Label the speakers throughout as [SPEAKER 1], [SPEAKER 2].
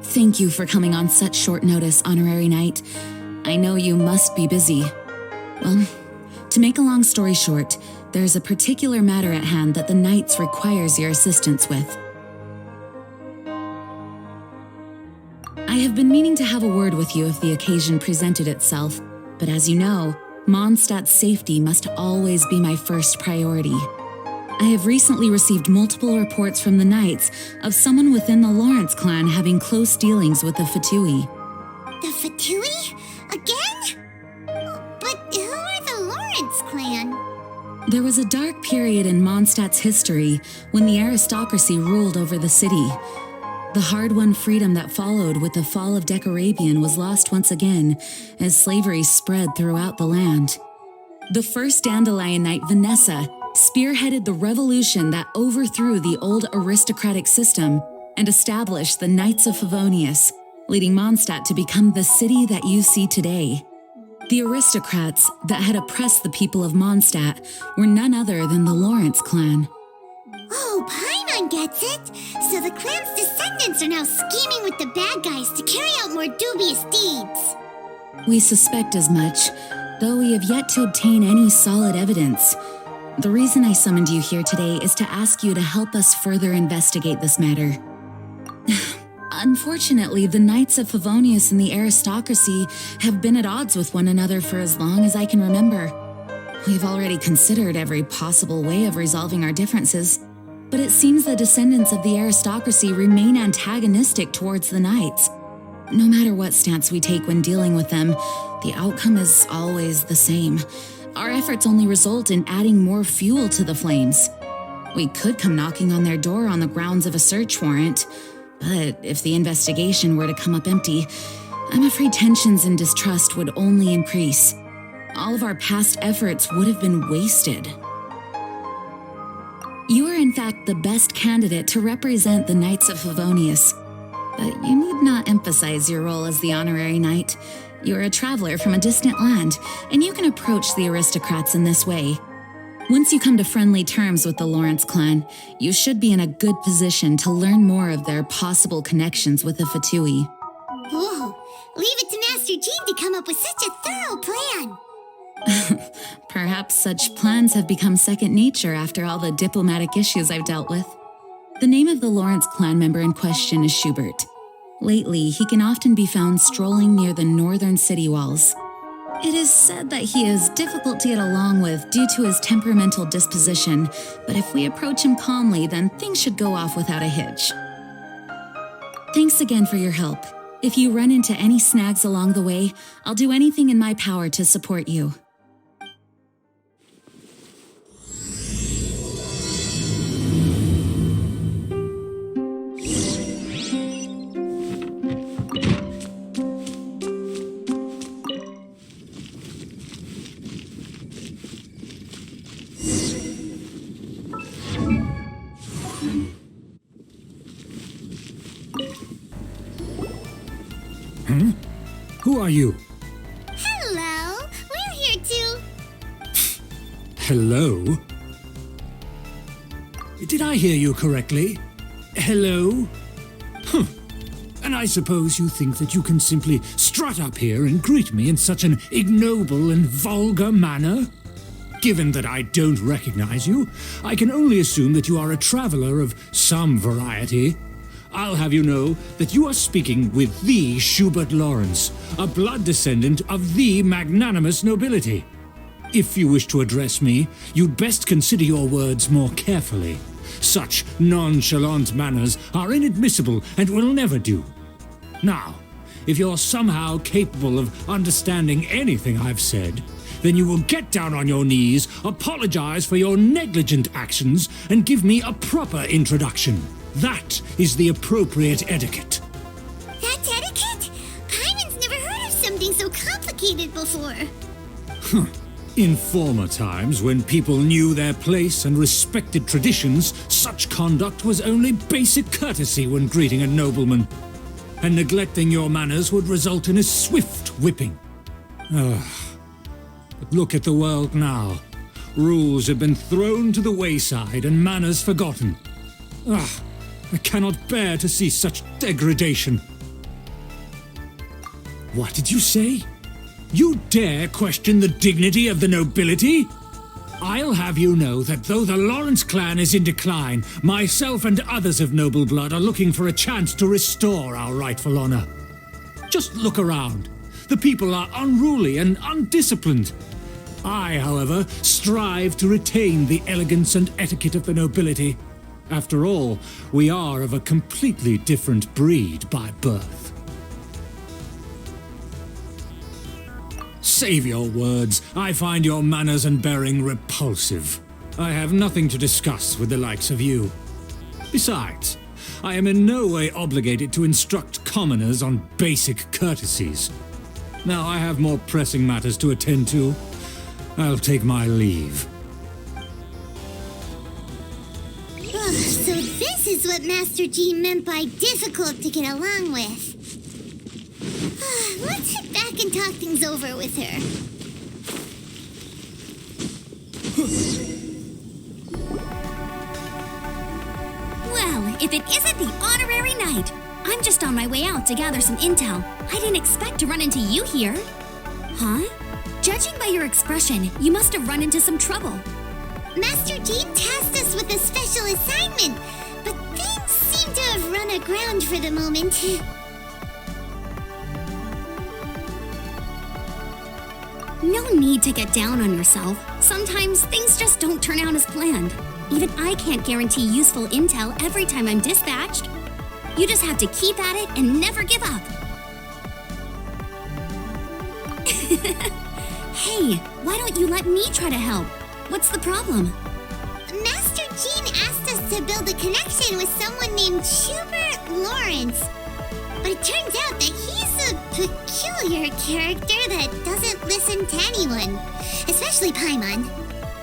[SPEAKER 1] Thank you for coming on such short notice, Honorary Knight. I know you must be busy. Well, to make a long story short, there's a particular matter at hand that the Knights requires your assistance with. I have been meaning to have a word with you if the occasion presented itself, but as you know, Mondstadt's safety must always be my first priority. I have recently received multiple reports from the Knights of someone within the Lawrence clan having close dealings with the Fatui.
[SPEAKER 2] The Fatui? Again? But who are the Lawrence clan?
[SPEAKER 1] There was a dark period in Mondstadt's history when the aristocracy ruled over the city. The hard-won freedom that followed with the fall of Decorabian was lost once again as slavery spread throughout the land. The first Dandelion Knight, Vanessa, spearheaded the revolution that overthrew the old aristocratic system and established the Knights of Favonius, leading Mondstadt to become the city that you see today. The aristocrats that had oppressed the people of Mondstadt were none other than the Lawrence clan.
[SPEAKER 2] Oh, Paimon gets it! So the clan's descendants are now scheming with the bad guys to carry out more dubious deeds.
[SPEAKER 1] We suspect as much, though we have yet to obtain any solid evidence. The reason I summoned you here today is to ask you to help us further investigate this matter. Unfortunately, the Knights of Favonius and the aristocracy have been at odds with one another for as long as I can remember. We've already considered every possible way of resolving our differences, but it seems the descendants of the aristocracy remain antagonistic towards the Knights. No matter what stance we take when dealing with them, the outcome is always the same. Our efforts only result in adding more fuel to the flames. We could come knocking on their door on the grounds of a search warrant, but if the investigation were to come up empty, I'm afraid tensions and distrust would only increase. All of our past efforts would have been wasted. You are in fact the best candidate to represent the Knights of Favonius, but you need not emphasize your role as the honorary knight. You're a traveler from a distant land, and you can approach the aristocrats in this way. Once you come to friendly terms with the Lawrence clan, you should be in a good position to learn more of their possible connections with the Fatui.
[SPEAKER 2] Whoa, leave it to Master Jean to come up with such a thorough plan.
[SPEAKER 1] Perhaps such plans have become second nature after all the diplomatic issues I've dealt with. The name of the Lawrence clan member in question is Schubert. Lately, he can often be found strolling near the northern city walls. It is said that he is difficult to get along with due to his temperamental disposition, but if we approach him calmly, then things should go off without a hitch. Thanks again for your help. If you run into any snags along the way, I'll do anything in my power to support you.
[SPEAKER 3] Who are you?
[SPEAKER 2] Hello, we're here too.
[SPEAKER 3] Hello? Did I hear you correctly? Hello? Huh. And I suppose you think that you can simply strut up here and greet me in such an ignoble and vulgar manner? Given that I don't recognize you, I can only assume that you are a traveler of some variety. I'll have you know that you are speaking with the Schubert Lawrence, a blood descendant of the magnanimous nobility. If you wish to address me, you'd best consider your words more carefully. Such nonchalant manners are inadmissible and will never do. Now, if you're somehow capable of understanding anything I've said, then you will get down on your knees, apologize for your negligent actions, and give me a proper introduction. That is the appropriate etiquette.
[SPEAKER 2] That's etiquette? Paimon's never heard of something so complicated before.
[SPEAKER 3] In former times, when people knew their place and respected traditions, such conduct was only basic courtesy when greeting a nobleman. And neglecting your manners would result in a swift whipping. But look at the world now. Rules have been thrown to the wayside and manners forgotten. Ah, I cannot bear to see such degradation. What did you say? You dare question the dignity of the nobility? I'll have you know that though the Lawrence clan is in decline, myself and others of noble blood are looking for a chance to restore our rightful honor. Just look around. The people are unruly and undisciplined. I, however, strive to retain the elegance and etiquette of the nobility. After all, we are of a completely different breed by birth. Save your words. I find your manners and bearing repulsive. I have nothing to discuss with the likes of you. Besides, I am in no way obligated to instruct commoners on basic courtesies. Now I have more pressing matters to attend to. I'll take my leave.
[SPEAKER 2] So this is what Master G meant by difficult to get along with. Let's head back and talk things over with her.
[SPEAKER 4] Well, if it isn't the honorary knight. I'm just on my way out to gather some intel. I didn't expect to run into you here. Huh? Judging by your expression, you must have run into some trouble.
[SPEAKER 2] Master G tasked us with a special assignment, but things seem to have run aground for the moment.
[SPEAKER 4] No need to get down on yourself. Sometimes things just don't turn out as planned. Even I can't guarantee useful intel every time I'm dispatched. You just have to keep at it and never give up. Hey, why don't you let me try to help? What's the problem?
[SPEAKER 2] Master Jean asked us to build a connection with someone named Schubert Lawrence. But it turns out that he's a peculiar character that doesn't listen to anyone, especially Paimon.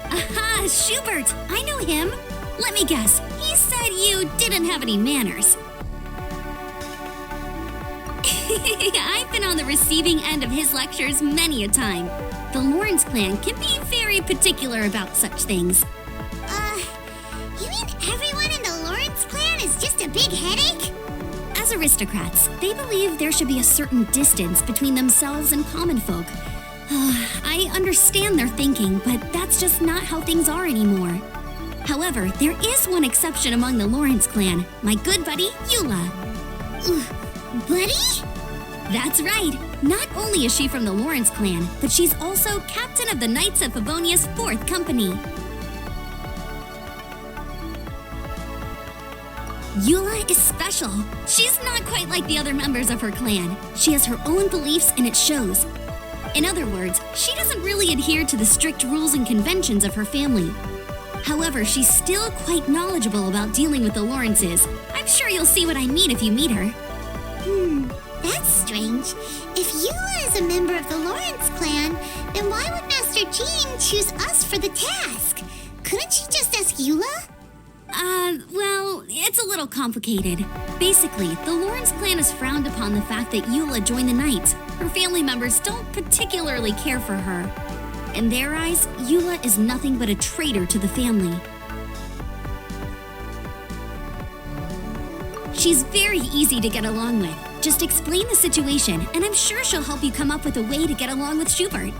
[SPEAKER 4] Aha, Schubert! I know him. Let me guess, he said you didn't have any manners. I've been on the receiving end of his lectures many a time. The Lawrence clan can be very particular about such things.
[SPEAKER 2] You mean everyone in the Lawrence clan is just a big headache?
[SPEAKER 4] As aristocrats, they believe there should be a certain distance between themselves and common folk. I understand their thinking, but that's just not how things are anymore. However, there is one exception among the Lawrence clan, my good buddy, Eula.
[SPEAKER 2] Buddy?
[SPEAKER 4] That's right. Not only is she from the Lawrence clan, but she's also captain of the Knights of Favonia's 4th Company. Eula is special. She's not quite like the other members of her clan. She has her own beliefs and it shows. In other words, she doesn't really adhere to the strict rules and conventions of her family. However, she's still quite knowledgeable about dealing with the Lawrences. I'm sure you'll see what I mean if you meet her.
[SPEAKER 2] That's strange. If Eula is a member of the Lawrence clan, then why would Master Jean choose us for the task? Couldn't she just ask Eula?
[SPEAKER 4] Well, it's a little complicated. Basically, the Lawrence clan has frowned upon the fact that Eula joined the Knights. Her family members don't particularly care for her. In their eyes, Eula is nothing but a traitor to the family. She's very easy to get along with. Just explain the situation, and I'm sure she'll help you come up with a way to get along with Schubert.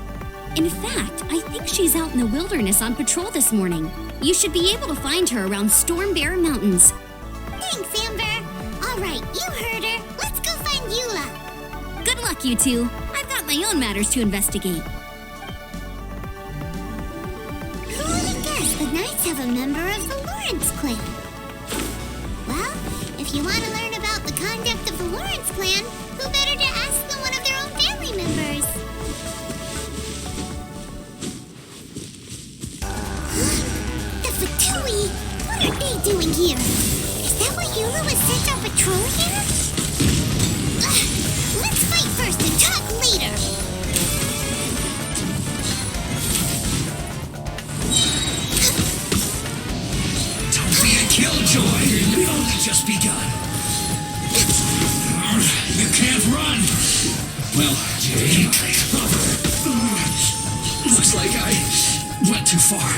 [SPEAKER 4] In fact, I think she's out in the wilderness on patrol this morning. You should be able to find her around Storm Bear Mountains.
[SPEAKER 2] Thanks, Amber. All right, you heard her. Let's go find Eula.
[SPEAKER 4] Good luck, you two. I've got my own matters to investigate.
[SPEAKER 2] Who would have guessed the Knights have a member of the Lawrence clan? Well, if you want to learn about the conduct of the Lawrence clan, who better to ask than one of their own family members? The Fatui? What are they doing here? Is that why Eula was sent on patrol here? Let's fight first and talk later.
[SPEAKER 5] Don't be a killjoy. We've only just begun. You can't run. Well, take cover. Looks like I went too far.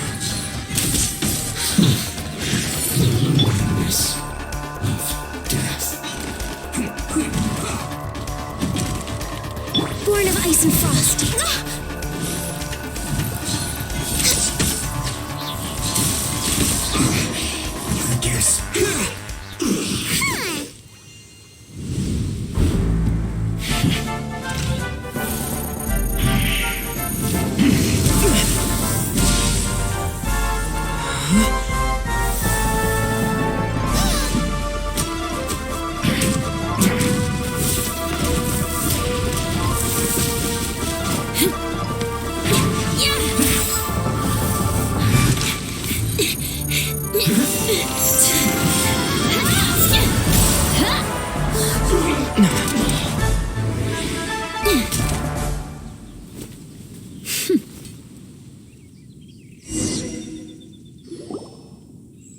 [SPEAKER 5] The loneliness of death.
[SPEAKER 4] Born of ice and frost.
[SPEAKER 5] I guess.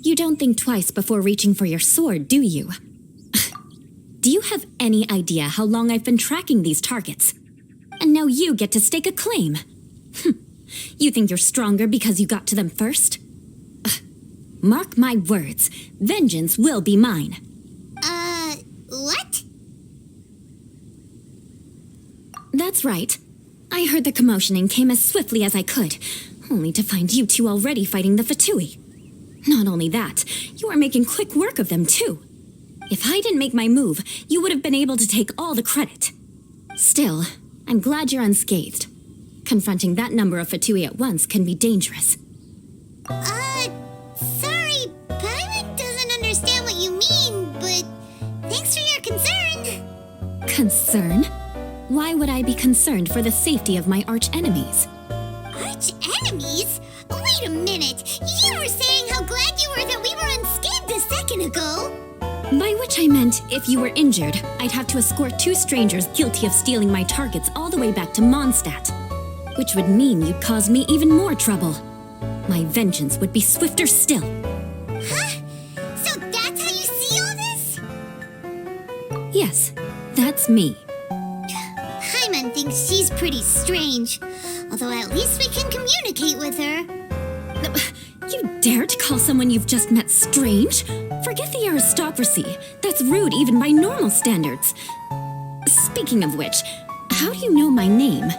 [SPEAKER 4] You don't think twice before reaching for your sword, do you? Do you have any idea how long I've been tracking these targets? And now you get to stake a claim. You think you're stronger because you got to them first? Mark my words, vengeance will be mine.
[SPEAKER 2] What?
[SPEAKER 4] That's right. I heard the commotion and came as swiftly as I could, only to find you two already fighting the Fatui. Not only that, you are making quick work of them too. If I didn't make my move, you would have been able to take all the credit. Still, I'm glad you're unscathed. Confronting that number of Fatui at once can be dangerous.
[SPEAKER 2] Sorry, Paimon doesn't understand what you mean, but thanks for your concern.
[SPEAKER 4] Concern? Why would I be concerned for the safety of my arch-enemies?
[SPEAKER 2] Arch-enemies? Wait a minute, you were saying how glad you were that we were unscathed a second ago.
[SPEAKER 4] By which I meant, if you were injured, I'd have to escort two strangers guilty of stealing my targets all the way back to Mondstadt. Which would mean you'd cause me even more trouble. My vengeance would be swifter still.
[SPEAKER 2] Huh? So that's how you see all this?
[SPEAKER 4] Yes, that's me.
[SPEAKER 2] Paimon thinks she's pretty strange, although at least we can communicate with her.
[SPEAKER 4] You dare to call someone you've just met strange? Forget the aristocracy. That's rude even by normal standards. Speaking of which, how do you know my name?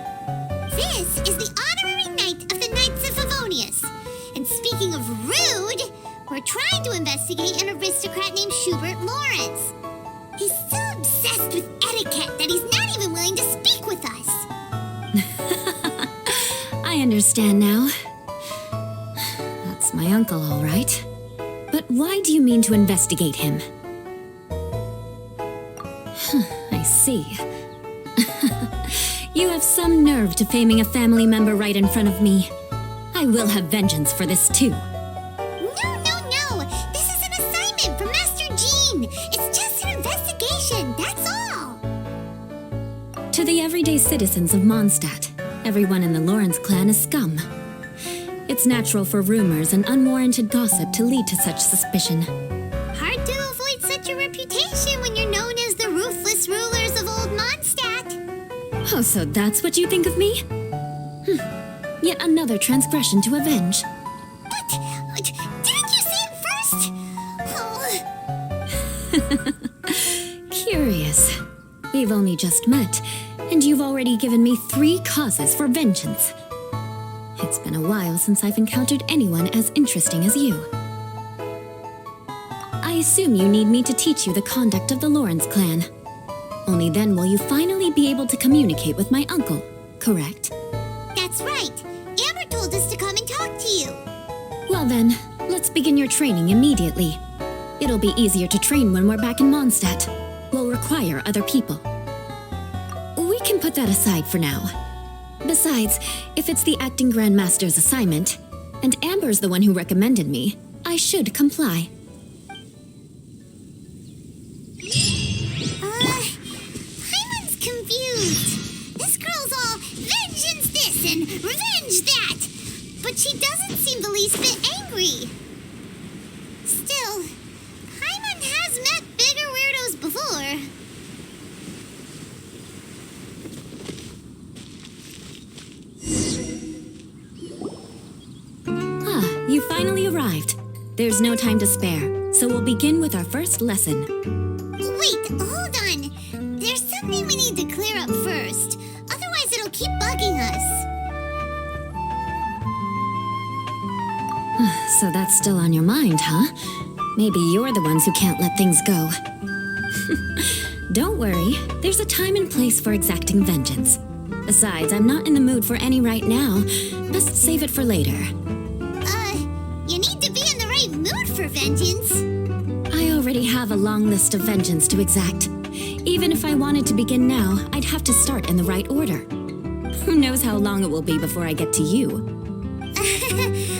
[SPEAKER 2] This is the honorary knight of the Knights of Favonius. And speaking of rude, we're trying to investigate an aristocrat named Schubert Lawrence. He's so obsessed with etiquette that he's not even willing to speak with us.
[SPEAKER 4] I understand now. That's my uncle, all right. But why do you mean to investigate him? I see. You have some nerve to faming a family member right in front of me. I will have vengeance for this too.
[SPEAKER 2] No. This is an assignment from Master Jean. It's just an investigation, that's all.
[SPEAKER 4] To the everyday citizens of Mondstadt, everyone in the Lawrence clan is scum. It's natural for rumors and unwarranted gossip to lead to such suspicion.
[SPEAKER 2] Hard to avoid such a reputation when you're known as the ruthless rulers of Old Mondstadt.
[SPEAKER 4] Oh, so that's what you think of me? Yet another transgression to avenge.
[SPEAKER 2] But didn't you say it first? Oh.
[SPEAKER 4] Curious. We've only just met, and you've already given me 3 causes for vengeance. It's been a while since I've encountered anyone as interesting as you. I assume you need me to teach you the conduct of the Lawrence clan. Only then will you finally be able to communicate with my uncle, correct?
[SPEAKER 2] That's right. Amber told us to come and talk to you.
[SPEAKER 4] Well then, let's begin your training immediately. It'll be easier to train when we're back in Mondstadt. We'll require other people. We can put that aside for now. Besides, if it's the acting Grandmaster's assignment, and Amber's the one who recommended me, I should comply.
[SPEAKER 2] Paimon's confused. This girl's all vengeance this and revenge that. But she doesn't seem the least bit angry. Still, Paimon has met bigger weirdos before.
[SPEAKER 4] arrived. There's no time to spare, so we'll begin with our first lesson.
[SPEAKER 2] Wait, hold on. There's something we need to clear up first. Otherwise, it'll keep bugging us.
[SPEAKER 4] So that's still on your mind, huh? Maybe you're the ones who can't let things go. Don't worry, there's a time and place for exacting vengeance. Besides, I'm not in the mood for any right now. Best save it for later.
[SPEAKER 2] You need to be in the right mood for vengeance.
[SPEAKER 4] I already have a long list of vengeance to exact. Even if I wanted to begin now, I'd have to start in the right order. Who knows how long it will be before I get to you?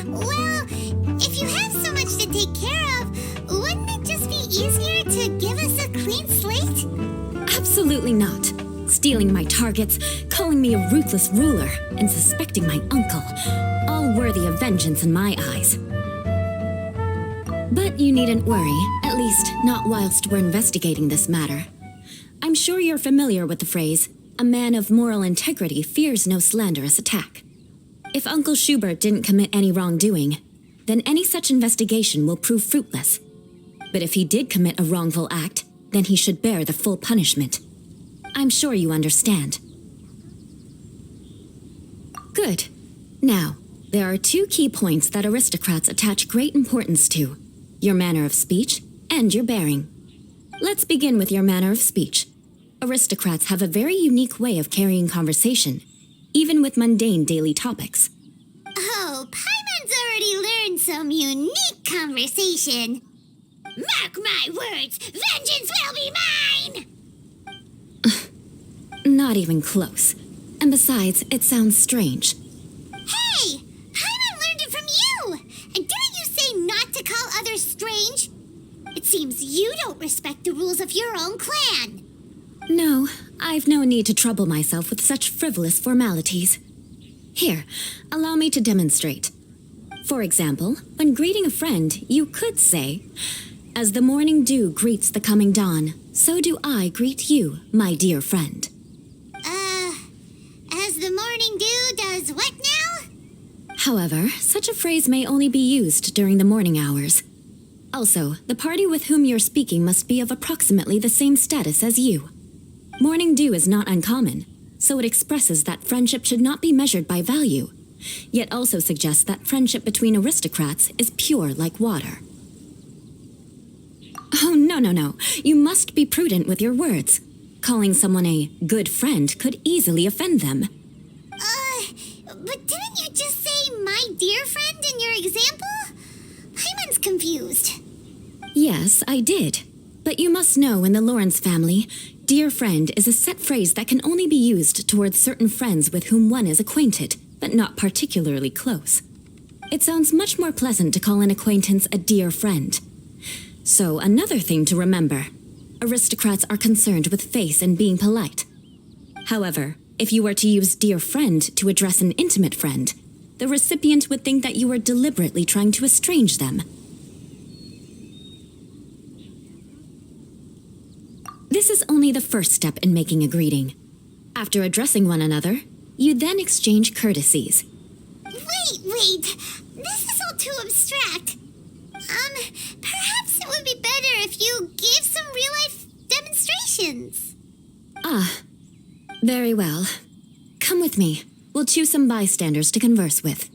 [SPEAKER 2] Well, if you have so much to take care of, wouldn't it just be easier to give us a clean slate?
[SPEAKER 4] Absolutely not. Stealing my targets, calling me a ruthless ruler, and suspecting my uncle. All worthy of vengeance in my eyes. But you needn't worry, at least not whilst we're investigating this matter. I'm sure you're familiar with the phrase, a man of moral integrity fears no slanderous attack. If Uncle Schubert didn't commit any wrongdoing, then any such investigation will prove fruitless. But if he did commit a wrongful act, then he should bear the full punishment. I'm sure you understand. Good. Now, there are two key points that aristocrats attach great importance to: your manner of speech and your bearing. Let's begin with your manner of speech. Aristocrats have a very unique way of carrying conversation, even with mundane daily topics.
[SPEAKER 2] Oh, Paimon's already learned some unique conversation. Mark my words, vengeance will be mine!
[SPEAKER 4] Not even close. And besides, it sounds strange.
[SPEAKER 2] Hey! Paimon learned it from you! And didn't you say not to call others strange? It seems you don't respect the rules of your own clan.
[SPEAKER 4] No, I've no need to trouble myself with such frivolous formalities. Here, allow me to demonstrate. For example, when greeting a friend, you could say, "As the morning dew greets the coming dawn, so do I greet you, my dear friend."
[SPEAKER 2] As the morning dew does what now?
[SPEAKER 4] However, such a phrase may only be used during the morning hours. Also, the party with whom you're speaking must be of approximately the same status as you. Morning dew is not uncommon, so it expresses that friendship should not be measured by value, yet also suggests that friendship between aristocrats is pure like water. Oh, no. You must be prudent with your words. Calling someone a good friend could easily offend them.
[SPEAKER 2] But didn't you just say my dear friend in your example? Paimon's confused.
[SPEAKER 4] Yes, I did. But you must know in the Lawrence family, dear friend is a set phrase that can only be used towards certain friends with whom one is acquainted, but not particularly close. It sounds much more pleasant to call an acquaintance a dear friend. So another thing to remember, aristocrats are concerned with face and being polite. However, if you were to use dear friend to address an intimate friend, the recipient would think that you were deliberately trying to estrange them. This is only the first step in making a greeting. After addressing one another, you then exchange courtesies.
[SPEAKER 2] Wait. This is all too abstract. Perhaps it would be better if you gave some real-life demonstrations.
[SPEAKER 4] Very well. Come with me. We'll choose some bystanders to converse with.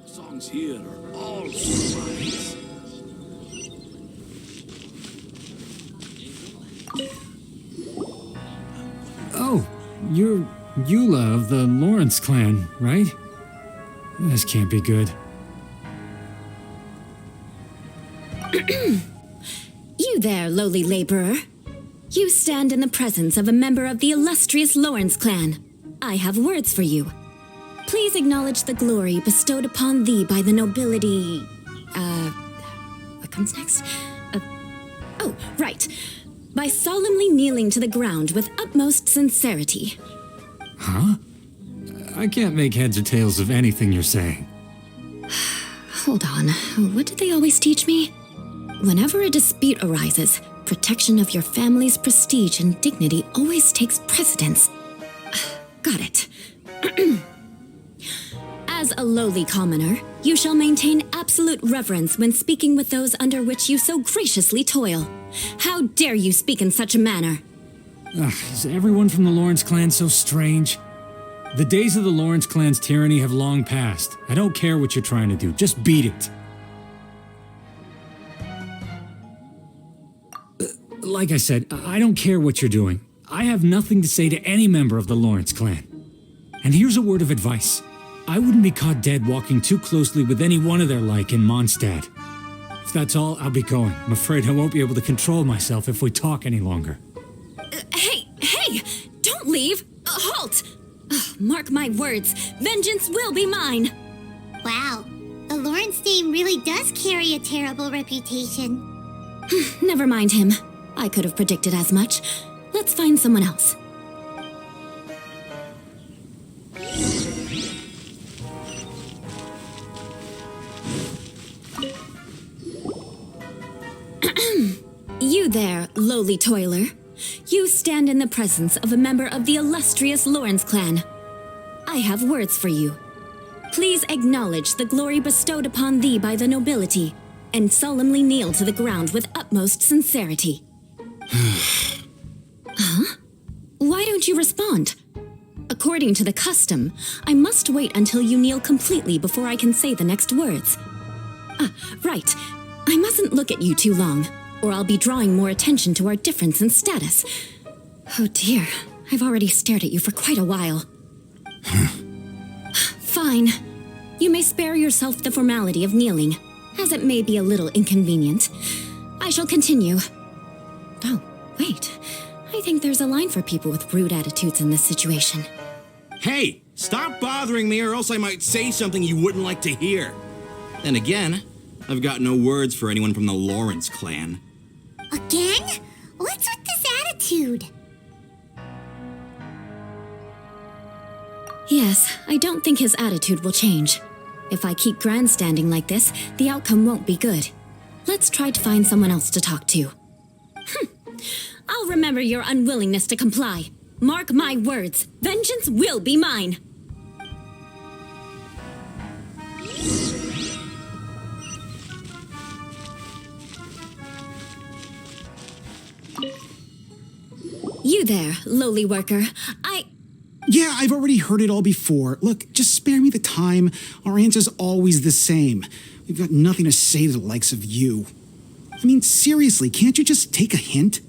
[SPEAKER 5] Songs here are all so nice.
[SPEAKER 3] Oh, you're Eula of the Lawrence clan, right? This can't be good.
[SPEAKER 4] You there, lowly laborer. You stand in the presence of a member of the illustrious Lawrence clan. I have words for you. Please acknowledge the glory bestowed upon thee by the nobility... What comes next? Oh, right. By solemnly kneeling to the ground with utmost sincerity.
[SPEAKER 3] Huh? I can't make heads or tails of anything you're saying.
[SPEAKER 4] Hold on. What did they always teach me? Whenever a dispute arises, protection of your family's prestige and dignity always takes precedence. Got it. As a lowly commoner, You shall maintain absolute reverence when speaking with those under which you so graciously toil. How dare you speak in such a manner?
[SPEAKER 3] Ugh, is everyone from the Lawrence clan so strange? The days of the Lawrence clan's tyranny have long passed. I don't care what you're trying to do, just beat it. Like I said, I don't care what you're doing. I have nothing to say to any member of the Lawrence clan. And here's a word of advice. I wouldn't be caught dead walking too closely with any one of their like in Mondstadt. If that's all, I'll be going. I'm afraid I won't be able to control myself if we talk any longer.
[SPEAKER 4] Hey! Don't leave! Halt! Mark my words, vengeance will be mine!
[SPEAKER 2] Wow, the Lawrence name really does carry a terrible reputation.
[SPEAKER 4] Never mind him. I could have predicted as much. Let's find someone else. You there, lowly toiler. You stand in the presence of a member of the illustrious Lawrence clan. I have words for you. Please acknowledge the glory bestowed upon thee by the nobility, and solemnly kneel to the ground with utmost sincerity. Huh? Why don't you respond? According to the custom, I must wait until you kneel completely before I can say the next words. Right. I mustn't look at you too long, or I'll be drawing more attention to our difference in status. Oh dear, I've already stared at you for quite a while. Fine. You may spare yourself the formality of kneeling, as it may be a little inconvenient. I shall continue. Oh, wait. I think there's a line for people with rude attitudes in this situation.
[SPEAKER 6] Hey, stop bothering me or else I might say something you wouldn't like to hear. Then again, I've got no words for anyone from the Lawrence clan.
[SPEAKER 2] Again? What's with this attitude?
[SPEAKER 4] Yes, I don't think his attitude will change. If I keep grandstanding like this, the outcome won't be good. Let's try to find someone else to talk to. I'll remember your unwillingness to comply. Mark my words, vengeance will be mine. You there, lowly worker.
[SPEAKER 7] Yeah, I've already heard it all before. Look, just spare me the time. Our answer's always the same. We've got nothing to say to the likes of you. I mean, seriously, can't you just take a hint?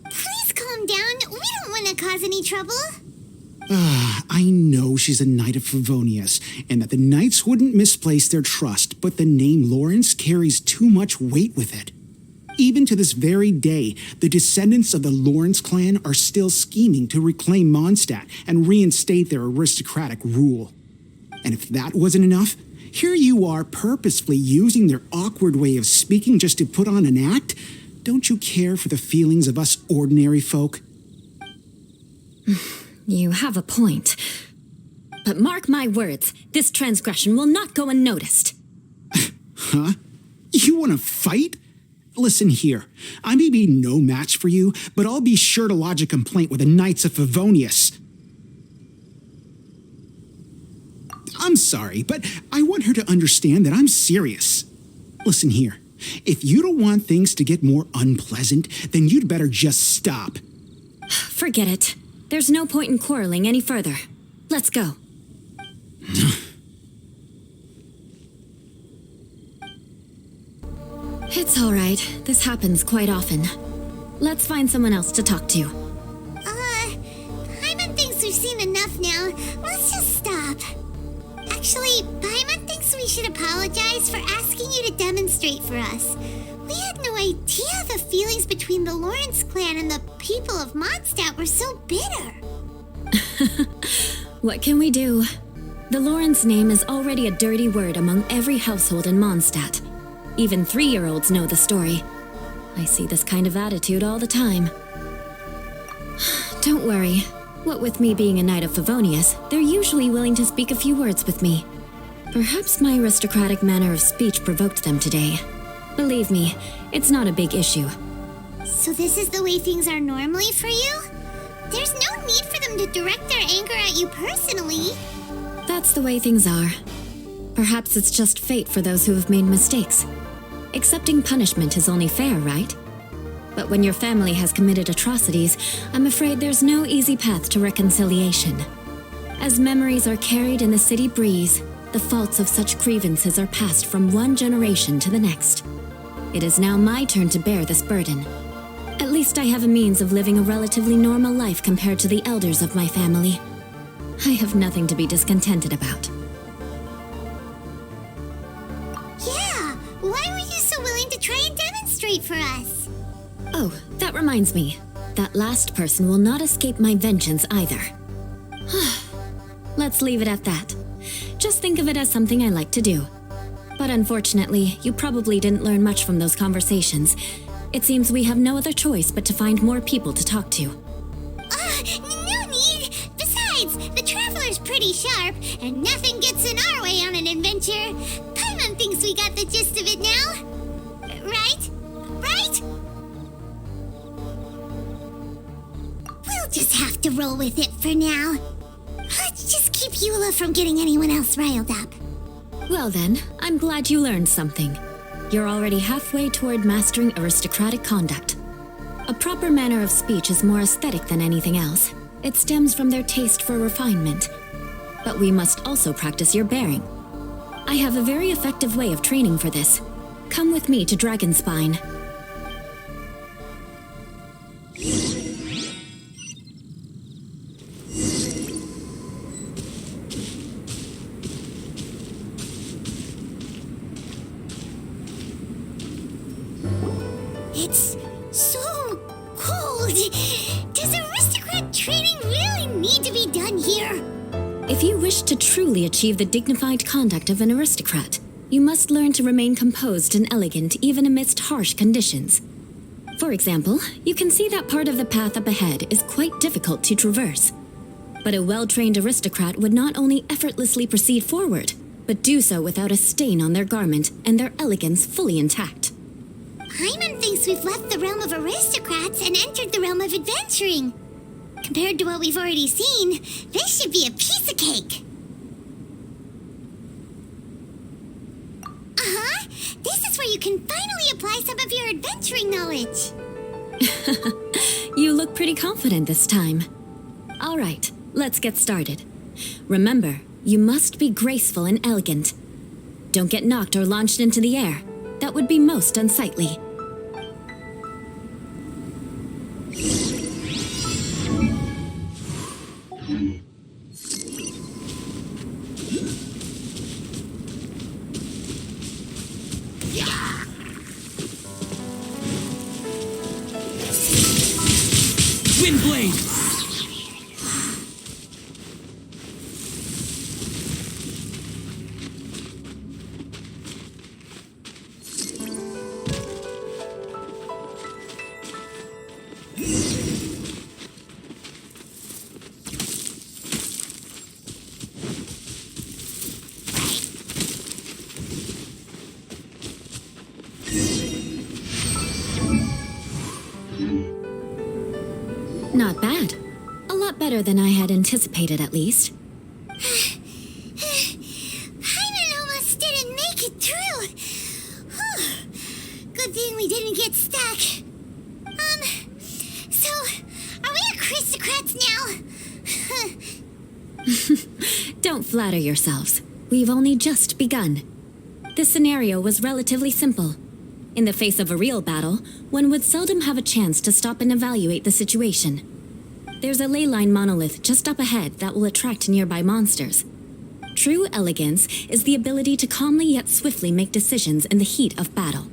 [SPEAKER 2] Please calm down. We don't want to cause any trouble.
[SPEAKER 7] I know she's a knight of Favonius, and that the knights wouldn't misplace their trust, but the name Lawrence carries too much weight with it. Even to this very day, the descendants of the Lawrence clan are still scheming to reclaim Mondstadt and reinstate their aristocratic rule. And if that wasn't enough, here you are purposefully using their awkward way of speaking just to put on an act? Don't you care for the feelings of us ordinary folk?
[SPEAKER 4] You have a point. But mark my words, this transgression will not go unnoticed.
[SPEAKER 7] Huh? You want to fight? Listen here, I may be no match for you, but I'll be sure to lodge a complaint with the Knights of Favonius. I'm sorry, but I want her to understand that I'm serious. Listen here, if you don't want things to get more unpleasant, then you'd better just stop.
[SPEAKER 4] Forget it. There's no point in quarreling any further. Let's go. It's all right. This happens quite often. Let's find someone else to talk to.
[SPEAKER 2] Paimon thinks we've seen enough now. Let's just stop. Actually, Paimon thinks we should apologize for asking you to demonstrate for us. We had no idea the feelings between the Lawrence clan and the people of Mondstadt were so bitter.
[SPEAKER 4] What can we do? The Lawrence name is already a dirty word among every household in Mondstadt. Even 3-year-olds know the story. I see this kind of attitude all the time. Don't worry. What with me being a knight of Favonius, they're usually willing to speak a few words with me. Perhaps my aristocratic manner of speech provoked them today. Believe me, it's not a big issue.
[SPEAKER 2] So this is the way things are normally for you? There's no need for them to direct their anger at you personally.
[SPEAKER 4] That's the way things are. Perhaps it's just fate for those who have made mistakes. Accepting punishment is only fair, right? But when your family has committed atrocities, I'm afraid there's no easy path to reconciliation. As memories are carried in the city breeze, the faults of such grievances are passed from one generation to the next. It is now my turn to bear this burden. At least I have a means of living a relatively normal life compared to the elders of my family. I have nothing to be discontented about.
[SPEAKER 2] Yeah, why were you so willing to try and demonstrate for us?
[SPEAKER 4] Oh, that reminds me. That last person will not escape my vengeance either. Let's leave it at that. Just think of it as something I like to do. But unfortunately, you probably didn't learn much from those conversations. It seems we have no other choice but to find more people to talk to.
[SPEAKER 2] No need! Besides, the Traveler's pretty sharp, and nothing gets in our way on an adventure. Paimon thinks we got the gist of it now. Right? Right? We'll just have to roll with it for now. Let's just keep Eula from getting anyone else riled up.
[SPEAKER 4] Well then, I'm glad you learned something. You're already halfway toward mastering aristocratic conduct. A proper manner of speech is more aesthetic than anything else. It stems from their taste for refinement. But we must also practice your bearing. I have a very effective way of training for this. Come with me to Dragonspine.
[SPEAKER 2] It's so cold. Does aristocrat training really need to be done here?
[SPEAKER 4] If you wish to truly achieve the dignified conduct of an aristocrat, you must learn to remain composed and elegant even amidst harsh conditions. For example, you can see that part of the path up ahead is quite difficult to traverse. But a well-trained aristocrat would not only effortlessly proceed forward, but do so without a stain on their garment and their elegance fully intact.
[SPEAKER 2] Paimon thinks we've left the realm of aristocrats and entered the realm of adventuring. Compared to what we've already seen, this should be a piece of cake. Uh-huh. This is where you can finally apply some of your adventuring knowledge.
[SPEAKER 4] You look pretty confident this time. All right, let's get started. Remember, you must be graceful and elegant. Don't get knocked or launched into the air. That would be most unsightly.
[SPEAKER 5] Windblade!
[SPEAKER 4] Not bad. A lot better than I had anticipated, at least.
[SPEAKER 2] Paimon almost didn't make it through. Good thing we didn't get stuck. So, are we aristocrats now?
[SPEAKER 4] Don't flatter yourselves. We've only just begun. This scenario was relatively simple. In the face of a real battle, one would seldom have a chance to stop and evaluate the situation. There's a ley line monolith just up ahead that will attract nearby monsters. True elegance is the ability to calmly yet swiftly make decisions in the heat of battle.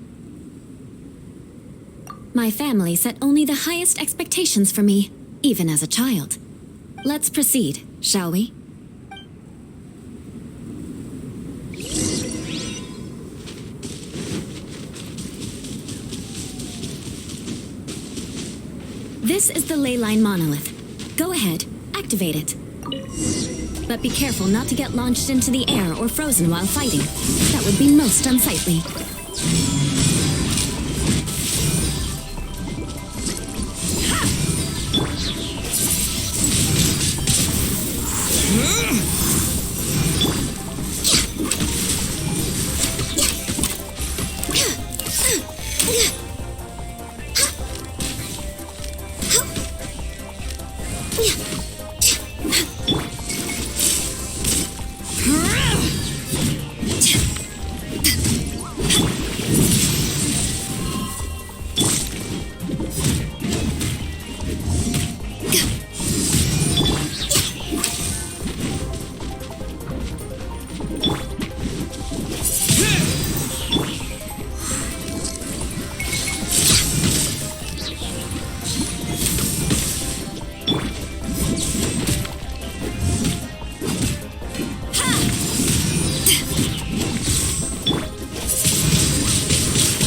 [SPEAKER 4] My family set only the highest expectations for me, even as a child. Let's proceed, shall we? This is the ley line monolith. Go ahead, activate it. But be careful not to get launched into the air or frozen while fighting. That would be most unsightly.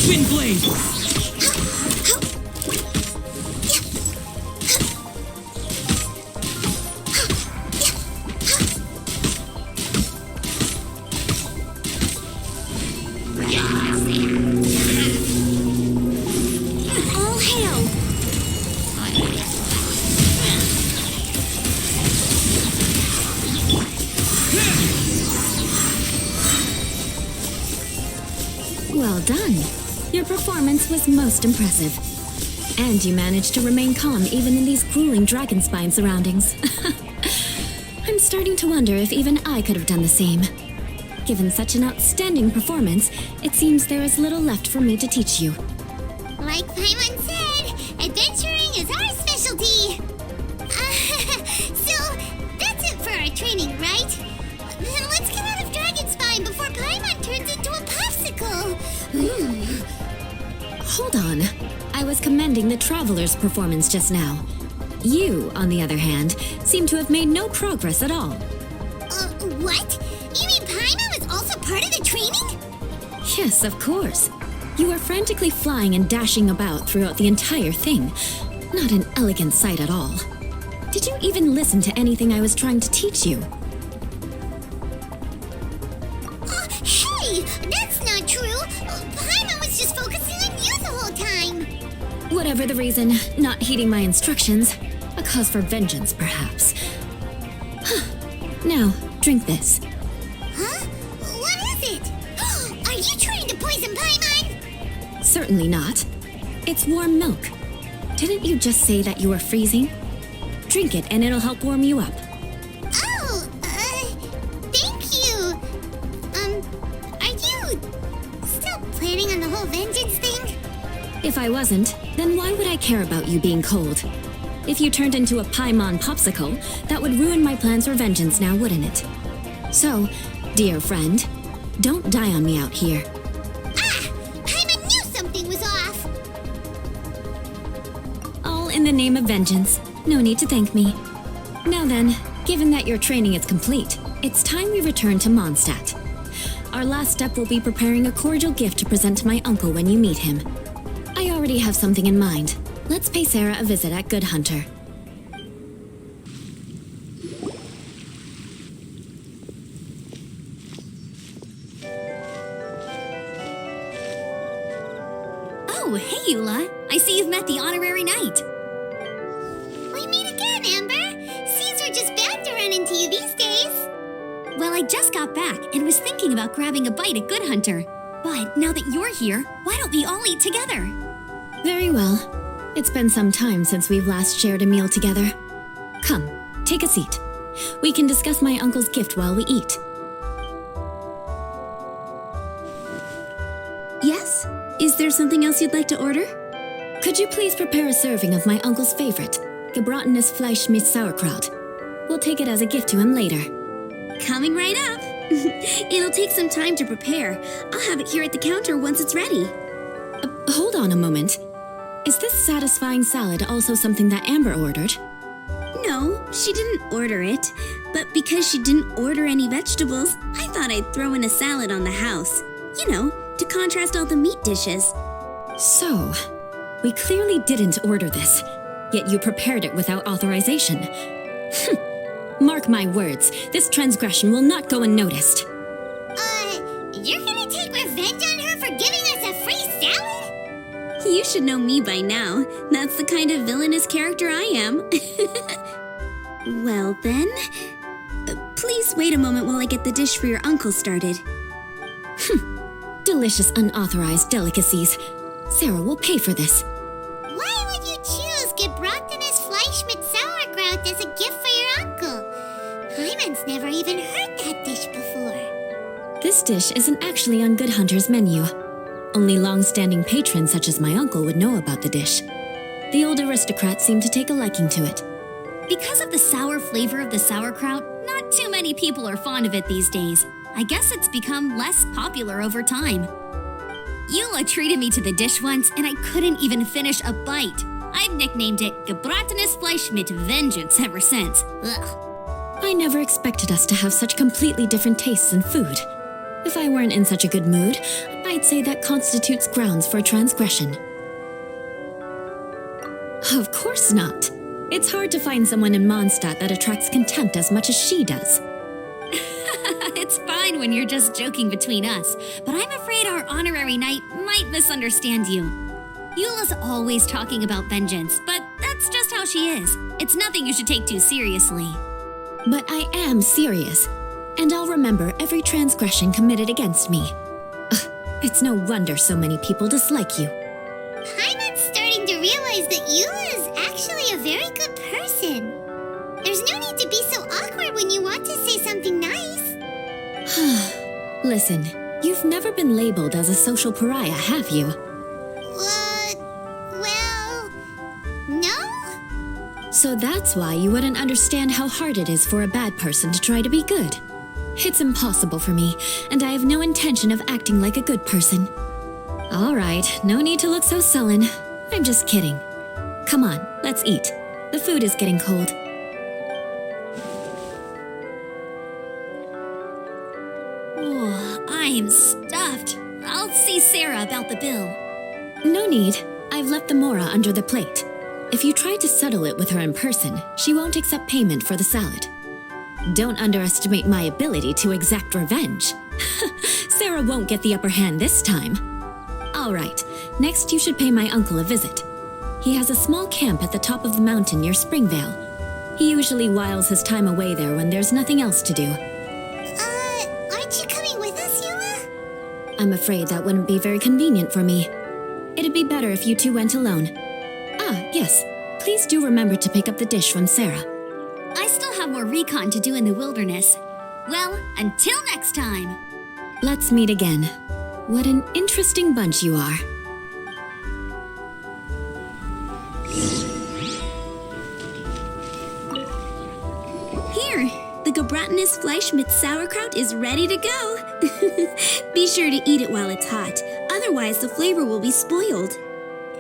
[SPEAKER 5] Wind blade!
[SPEAKER 4] All hail!
[SPEAKER 1] Well done. Your performance was most impressive. And you managed to remain calm even in these grueling dragon spine surroundings. I'm starting to wonder if even I could have done the same. Given such an outstanding performance, it seems there is little left for me to teach you.
[SPEAKER 2] Like Paimon said, adventuring is our specialty. So, that's it for our training, right? Then let's get out of Dragon Spine before Paimon turns into a popsicle.
[SPEAKER 1] Hold on. I was commending the Traveler's performance just now. You, on the other hand, seem to have made no progress at all.
[SPEAKER 2] What? You mean Paimon was also part of the training?
[SPEAKER 1] Yes, of course. You were frantically flying and dashing about throughout the entire thing. Not an elegant sight at all. Did you even listen to anything I was trying to teach you?
[SPEAKER 2] Hey! That's not true! Paimon was just focusing on you the whole time!
[SPEAKER 1] Whatever the reason, not heeding my instructions. A cause for vengeance, perhaps. Now, drink this.
[SPEAKER 2] Huh? What is it? Are you trying to poison Paimon?
[SPEAKER 1] Certainly not. It's warm milk. Didn't you just say that you were freezing? Drink it and it'll help warm you up.
[SPEAKER 2] Oh, thank you. Are you still planning on the whole vengeance thing?
[SPEAKER 1] If I wasn't, then why would I care about you being cold? If you turned into a Paimon popsicle, that would ruin my plans for vengeance now, wouldn't it? So, dear friend, don't die on me out here.
[SPEAKER 2] Paimon knew something was off.
[SPEAKER 1] All in the name of vengeance. No need to thank me. Now then, given that your training is complete, it's time we return to Mondstadt. Our last step will be preparing a cordial gift to present to my uncle when you meet him. I already have something in mind. Let's pay Sarah a visit at Good Hunter.
[SPEAKER 4] Oh, hey, Eula. I see you've met the honorary knight.
[SPEAKER 2] We meet again, Amber. Seems we're just bound to run into you these days.
[SPEAKER 4] Well, I just got back and was thinking about grabbing a bite at Good Hunter. But now that you're here, why don't we all eat together?
[SPEAKER 1] Very well. It's been some time since we've last shared a meal together. Come, take a seat. We can discuss my uncle's gift while we eat.
[SPEAKER 4] Yes? Is there something else you'd like to order?
[SPEAKER 1] Could you please prepare a serving of my uncle's favorite, gebratenes Fleisch mit Sauerkraut? We'll take it as a gift to him later.
[SPEAKER 4] Coming right up. It'll take some time to prepare. I'll have it here at the counter once it's ready.
[SPEAKER 1] Hold on a moment. Is this satisfying salad also something that Amber ordered?
[SPEAKER 4] No, she didn't order it. But because she didn't order any vegetables, I thought I'd throw in a salad on the house. You know, to contrast all the meat dishes.
[SPEAKER 1] So, we clearly didn't order this, yet you prepared it without authorization. Mark my words, this transgression will not go unnoticed.
[SPEAKER 2] You're gonna take revenge on her for giving us a free salad?
[SPEAKER 4] You should know me by now. That's the kind of villainous character I am. Well then, please wait a moment while I get the dish for your uncle started.
[SPEAKER 1] Delicious unauthorized delicacies.
[SPEAKER 4] Sarah will pay for this.
[SPEAKER 2] Why would you choose gebratenes Fleischmit sauerkraut as a gift for your uncle? Hyman's never even heard that dish before.
[SPEAKER 4] This dish isn't actually on Good Hunter's menu. Only long-standing patrons such as my uncle would know about the dish. The old aristocrat seemed to take a liking to it. Because of the sour flavor of the sauerkraut, not too many people are fond of it these days. I guess it's become less popular over time. Eula treated me to the dish once, and I couldn't even finish a bite. I've nicknamed it gebratenes Fleischmit Vengeance ever since. Ugh. I never expected us to have such completely different tastes in food. If I weren't in such a good mood, I'd say that constitutes grounds for transgression. Of course not. It's hard to find someone in Mondstadt that attracts contempt as much as she does. It's fine when you're just joking between us, but I'm afraid our honorary knight might misunderstand you. Eula's always talking about vengeance, but that's just how she is. It's nothing you should take too seriously. But I am serious, and I'll remember every transgression committed against me. Ugh, it's no wonder so many people dislike you.
[SPEAKER 2] Hyman's starting to realize that Eula is actually a very good person. There's no need to be so awkward when you want to say something nice.
[SPEAKER 4] Listen, you've never been labeled as a social pariah, have you?
[SPEAKER 2] Well, no?
[SPEAKER 4] So that's why you wouldn't understand how hard it is for a bad person to try to be good. It's impossible for me, and I have no intention of acting like a good person. All right, no need to look so sullen. I'm just kidding. Come on, let's eat. The food is getting cold. Oh, I'm stuffed. I'll see Sarah about the bill. No need. I've left the mora under the plate. If you try to settle it with her in person, she won't accept payment for the salad. Don't underestimate my ability to exact revenge. Sarah won't get the upper hand this time. All right, next you should pay my uncle a visit. He has a small camp at the top of the mountain near Springvale. He usually whiles his time away there when there's nothing else to do.
[SPEAKER 2] Aren't you coming with us, Eula?
[SPEAKER 4] I'm afraid that wouldn't be very convenient for me. It'd be better if you two went alone. Ah, yes. Please do remember to pick up the dish from Sarah. I still have more recon to do in the wilderness. Well, until next time. Let's meet again. What an interesting bunch you are.
[SPEAKER 8] Here, the gebratenes Fleischmit sauerkraut is ready to go. Be sure to eat it while it's hot, otherwise the flavor will be spoiled.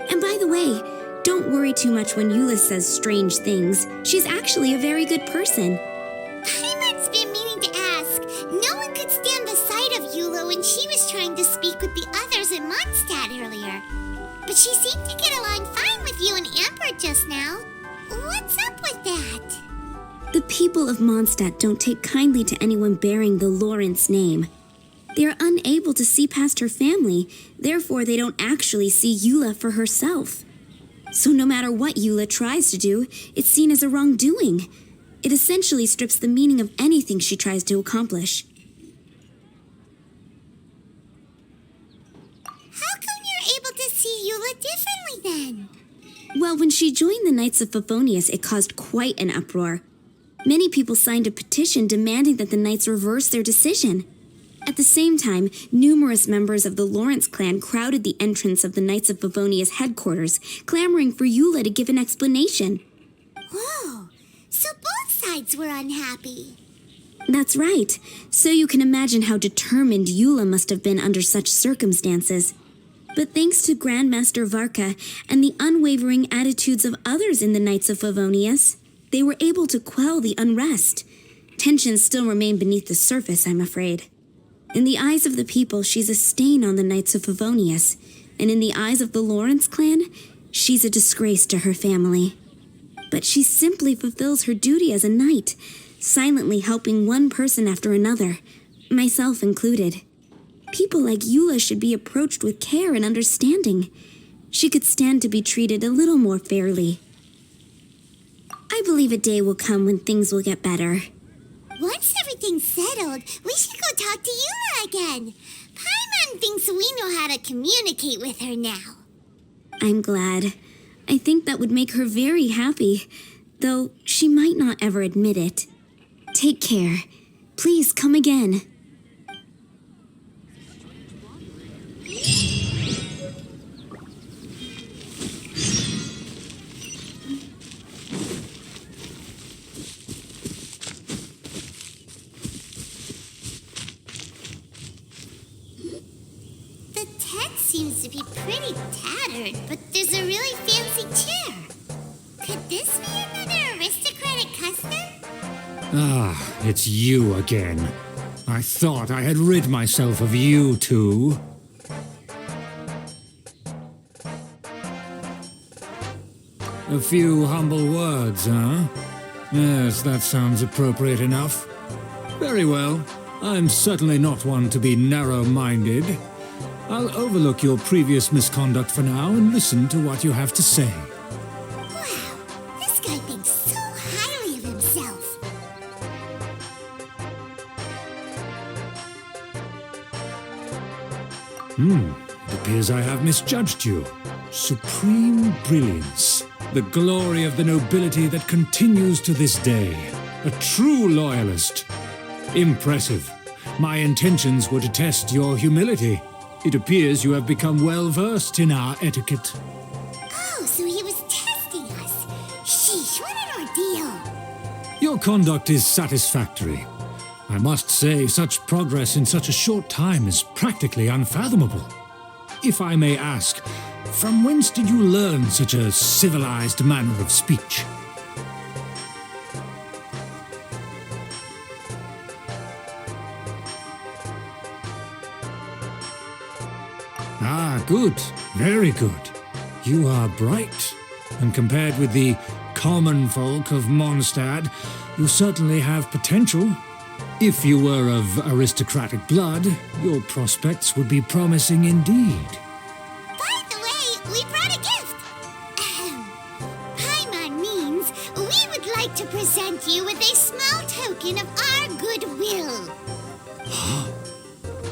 [SPEAKER 8] And by the way, don't worry too much when Eula says strange things. She's actually a very good person.
[SPEAKER 2] Hyman's been meaning to ask. No one could stand the sight of Eula when she was trying to speak with the others in Mondstadt earlier. But she seemed to get along fine with you and Amber just now. What's up with that?
[SPEAKER 8] The people of Mondstadt don't take kindly to anyone bearing the Lawrence name. They are unable to see past her family, therefore they don't actually see Eula for herself. So no matter what Eula tries to do, it's seen as a wrongdoing. It essentially strips the meaning of anything she tries to accomplish.
[SPEAKER 2] How come you're able to see Eula differently then?
[SPEAKER 8] Well, when she joined the Knights of Favonius, it caused quite an uproar. Many people signed a petition demanding that the Knights reverse their decision. At the same time, numerous members of the Lawrence clan crowded the entrance of the Knights of Favonius headquarters, clamoring for Eula to give an explanation.
[SPEAKER 2] Whoa, so both sides were unhappy.
[SPEAKER 8] That's right. So you can imagine how determined Eula must have been under such circumstances. But thanks to Grandmaster Varka and the unwavering attitudes of others in the Knights of Favonius, they were able to quell the unrest. Tensions still remain beneath the surface, I'm afraid. In the eyes of the people, she's a stain on the Knights of Favonius, and in the eyes of the Lawrence clan, she's a disgrace to her family. But she simply fulfills her duty as a knight, silently helping one person after another, myself included. People like Eula should be approached with care and understanding. She could stand to be treated a little more fairly. I believe a day will come when things will get better.
[SPEAKER 2] Once everything's settled, we should go talk to Eula again. Paimon thinks we know how to communicate with her now.
[SPEAKER 8] I'm glad. I think that would make her very happy, though she might not ever admit it. Take care. Please come again.
[SPEAKER 2] The tent seems to be pretty tattered, but there's a really fancy chair. Could this be another aristocratic custom?
[SPEAKER 3] Ah, it's you again. I thought I had rid myself of you two. A few humble words, huh? Yes, that sounds appropriate enough. Very well. I'm certainly not one to be narrow-minded. I'll overlook your previous misconduct for now and listen to what you have to say.
[SPEAKER 2] Wow, this guy thinks so highly of himself.
[SPEAKER 3] It appears I have misjudged you. Supreme brilliance. The glory of the nobility that continues to this day. A true loyalist. Impressive. My intentions were to test your humility. It appears you have become well-versed in our etiquette.
[SPEAKER 2] Oh, so he was testing us. Sheesh, what an ordeal.
[SPEAKER 3] Your conduct is satisfactory. I must say, such progress in such a short time is practically unfathomable. If I may ask, from whence did you learn such a civilized manner of speech? Ah, good. Very good. You are bright. And compared with the common folk of Mondstadt, you certainly have potential. If you were of aristocratic blood, your prospects would be promising indeed.
[SPEAKER 2] By the way, we brought a gift. Paimon means we would like to present you with a small token of our goodwill.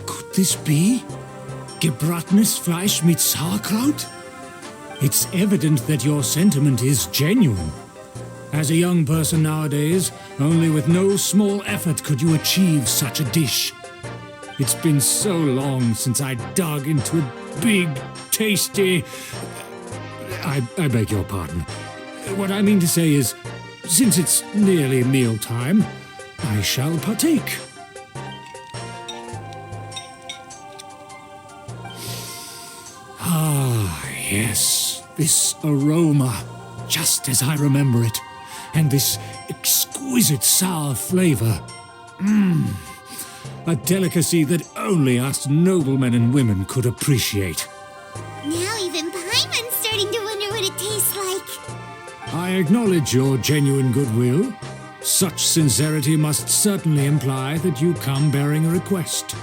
[SPEAKER 3] Could this be Gebratnes Fleisch mit Sauerkraut? It's evident that your sentiment is genuine. As a young person nowadays, only with no small effort could you achieve such a dish. It's been so long since I dug into a big, tasty... I beg your pardon. What I mean to say is, since it's nearly mealtime, I shall partake. Ah, yes, this aroma, just as I remember it, and this exquisite sour flavor. A delicacy that only us noblemen and women could appreciate.
[SPEAKER 2] Now even Paimon's starting to wonder what it tastes like.
[SPEAKER 3] I acknowledge your genuine goodwill. Such sincerity must certainly imply that you come bearing a request.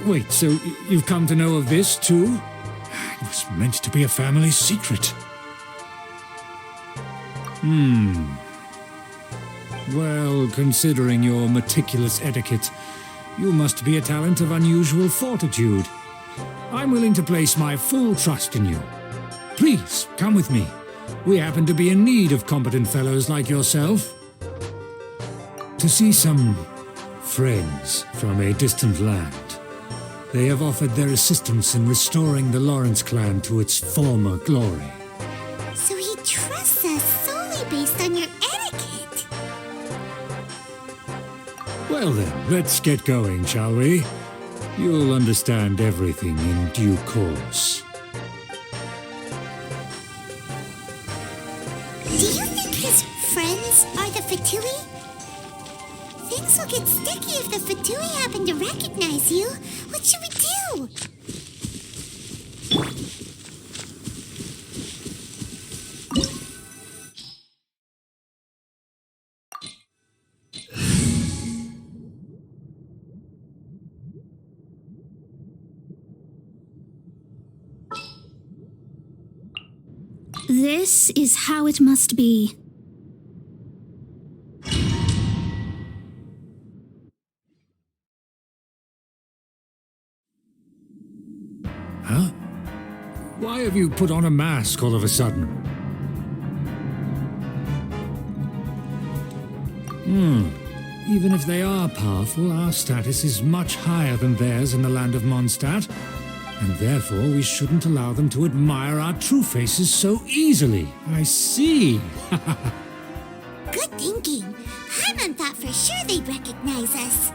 [SPEAKER 3] Wait, so you've come to know of this, too? It was meant to be a family secret. Well, considering your meticulous etiquette, you must be a talent of unusual fortitude. I'm willing to place my full trust in you. Please, come with me. We happen to be in need of competent fellows like yourself. To see some friends from a distant land. They have offered their assistance in restoring the Lawrence clan to its former glory.
[SPEAKER 2] So he trusts us solely based on your etiquette.
[SPEAKER 3] Well then, let's get going, shall we? You'll understand everything in due course.
[SPEAKER 2] Do you think his friends are the Fatui? Things will get sticky if the Fatui happen to recognize you. What should we do?
[SPEAKER 4] This is how it must be.
[SPEAKER 3] Huh? Why have you put on a mask all of a sudden? Even if they are powerful, our status is much higher than theirs in the land of Mondstadt, and therefore we shouldn't allow them to admire our true faces so easily. I see.
[SPEAKER 2] Good thinking. Paimon thought for sure they'd recognize us.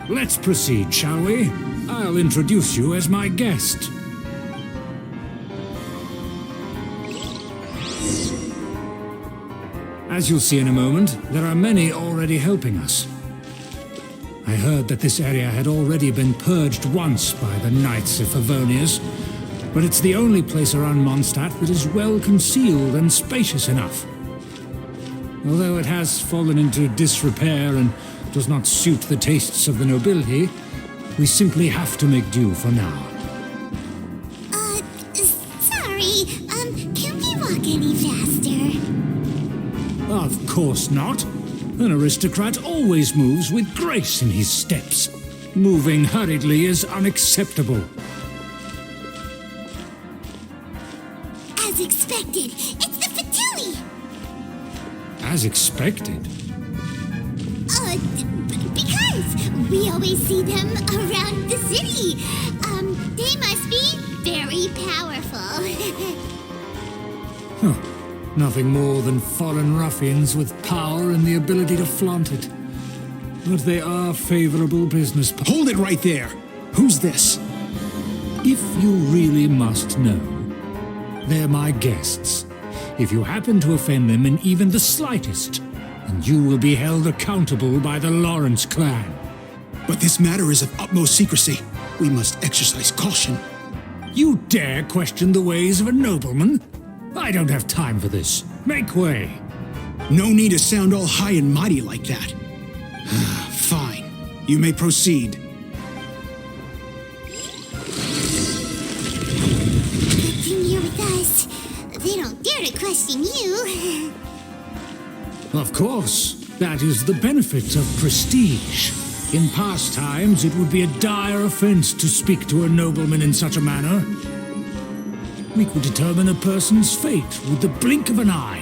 [SPEAKER 3] Let's proceed, shall we? I'll introduce you as my guest. As you'll see in a moment, there are many already helping us. I heard that this area had already been purged once by the Knights of Favonius, but it's the only place around Mondstadt that is well concealed and spacious enough. Although it has fallen into disrepair and does not suit the tastes of the nobility, we simply have to make do for now.
[SPEAKER 2] Sorry, can we walk any faster?
[SPEAKER 3] Of course not. An aristocrat always moves with grace in his steps. Moving hurriedly is unacceptable.
[SPEAKER 2] As expected, it's the Fatui!
[SPEAKER 3] As expected.
[SPEAKER 2] Because we always see them around the city. They must be very powerful.
[SPEAKER 3] Nothing more than foreign ruffians with power and the ability to flaunt it. But they are favorable business partners.
[SPEAKER 7] Hold it right there! Who's this?
[SPEAKER 3] If you really must know, they're my guests. If you happen to offend them in even the slightest, then you will be held accountable by the Lawrence clan.
[SPEAKER 7] But this matter is of utmost secrecy. We must exercise caution.
[SPEAKER 3] You dare question the ways of a nobleman? I don't have time for this. Make way.
[SPEAKER 7] No need to sound all high and mighty like that. Fine. You may proceed.
[SPEAKER 2] Good thing you're with us. They don't dare to question you.
[SPEAKER 3] Of course. That is the benefit of prestige. In past times, it would be a dire offense to speak to a nobleman in such a manner. We could determine a person's fate with the blink of an eye.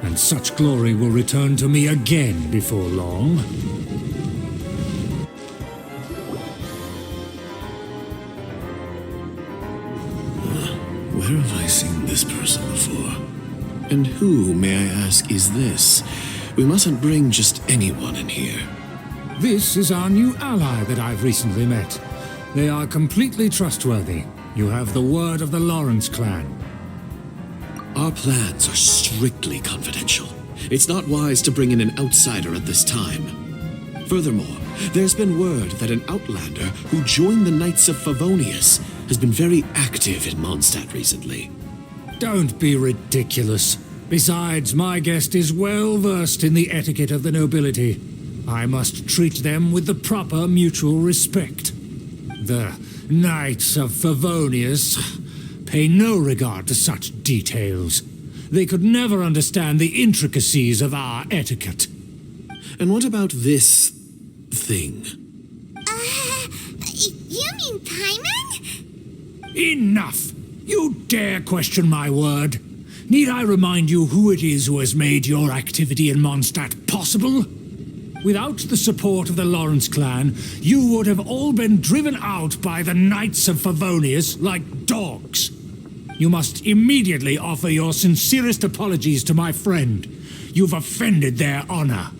[SPEAKER 3] And such glory will return to me again before long.
[SPEAKER 9] Where have I seen this person before? And who, may I ask, is this? We mustn't bring just anyone in here.
[SPEAKER 3] This is our new ally that I've recently met. They are completely trustworthy. You have the word of the Lawrence clan.
[SPEAKER 9] Our plans are strictly confidential. It's not wise to bring in an outsider at this time. Furthermore, there's been word that an outlander who joined the Knights of Favonius has been very active in Mondstadt recently.
[SPEAKER 3] Don't be ridiculous. Besides, my guest is well versed in the etiquette of the nobility. I must treat them with the proper mutual respect. The Knights of Favonius pay no regard to such details. They could never understand the intricacies of our etiquette.
[SPEAKER 9] And what about this thing?
[SPEAKER 2] You mean Paimon?
[SPEAKER 3] Enough! You dare question my word? Need I remind you who it is who has made your activity in Mondstadt possible? Without the support of the Lawrence clan, you would have all been driven out by the Knights of Favonius like dogs. You must immediately offer your sincerest apologies to my friend. You've offended their honor.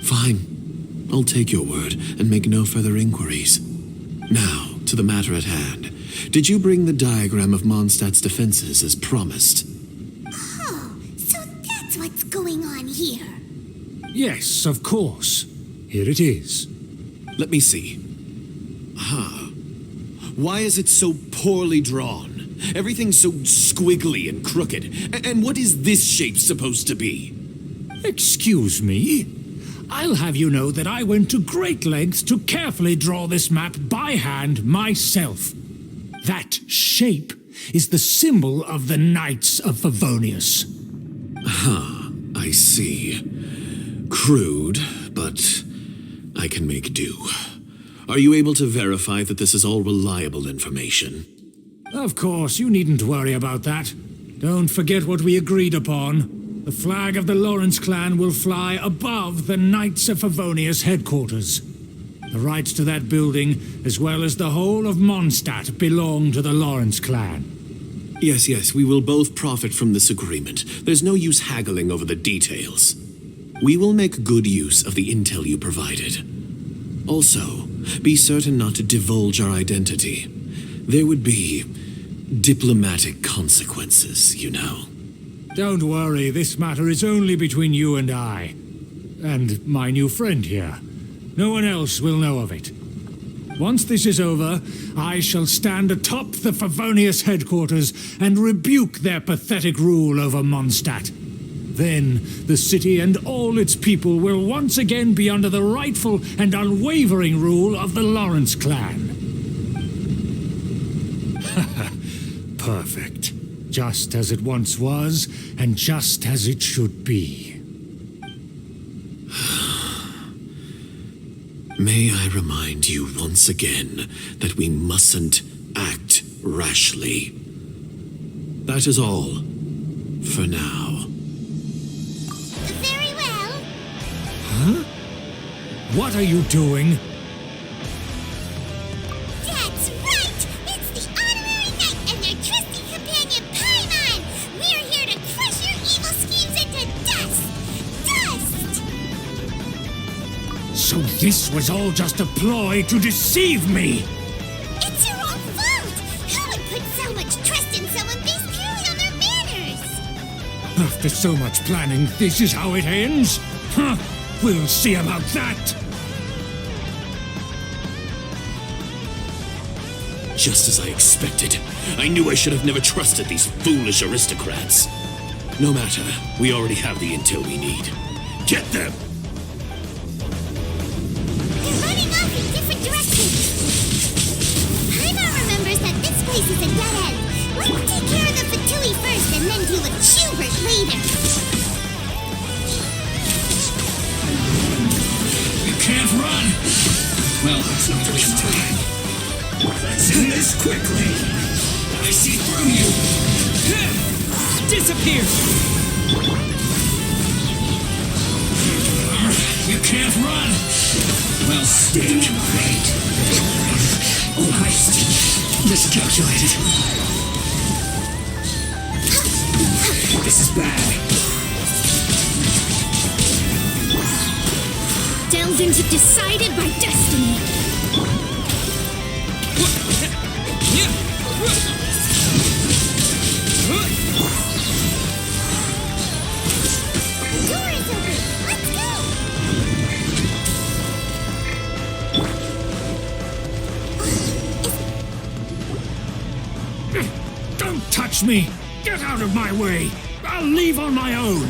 [SPEAKER 9] Fine. I'll take your word and make no further inquiries. Now, to the matter at hand. Did you bring the diagram of Mondstadt's defenses as promised?
[SPEAKER 2] Oh, so that's what's going on here.
[SPEAKER 3] Yes, of course. Here it is.
[SPEAKER 9] Let me see. Why is it so poorly drawn? Everything's so squiggly and crooked. And what is this shape supposed to be?
[SPEAKER 3] Excuse me? I'll have you know that I went to great lengths to carefully draw this map by hand myself. That shape is the symbol of the Knights of Favonius.
[SPEAKER 9] I see. Crude, but I can make do. Are you able to verify that this is all reliable information?
[SPEAKER 3] Of course, you needn't worry about that. Don't forget what we agreed upon. The flag of the Lawrence clan will fly above the Knights of Favonius headquarters. The rights to that building, as well as the whole of Mondstadt, belong to the Lawrence clan.
[SPEAKER 9] Yes, we will both profit from this agreement. There's no use haggling over the details. We will make good use of the intel you provided. Also, be certain not to divulge our identity. There would be diplomatic consequences, you know.
[SPEAKER 3] Don't worry, this matter is only between you and I. And my new friend here. No one else will know of it. Once this is over, I shall stand atop the Favonius headquarters and rebuke their pathetic rule over Mondstadt. Then, the city and all its people will once again be under the rightful and unwavering rule of the Lawrence clan. Perfect. Just as it once was, and just as it should be.
[SPEAKER 9] May I remind you once again that we mustn't act rashly. That is all, for now.
[SPEAKER 2] Very well.
[SPEAKER 3] Huh? What are you doing?
[SPEAKER 2] That's right! It's the Honorary Knight and their trusty companion, Paimon! We're here to crush your evil schemes into dust! Dust!
[SPEAKER 3] So this was all just a ploy to deceive me!
[SPEAKER 2] It's your own fault! Who would put so much trust in someone based purely on their manners?
[SPEAKER 3] After so much planning, this is how it ends? Huh? We'll see about that!
[SPEAKER 9] Just as I expected. I knew I should have never trusted these foolish aristocrats. No matter, we already have the intel we need. Get them!
[SPEAKER 2] They're running off in different directions. Paimon remembers that this place is a dead end. Let's take care of the Fatui first and then deal with Schubert later.
[SPEAKER 5] You can't run! Well, it's not waste time. Let's end this quickly! I see through you!
[SPEAKER 10] Disappear!
[SPEAKER 5] You can't run! Well, stay right. Oh, heist. Miscalculated. This is bad.
[SPEAKER 4] Delves into decided by destiny.
[SPEAKER 2] Door is open! Let's go!
[SPEAKER 3] Don't touch me! Get out of my way! I'll leave on my own!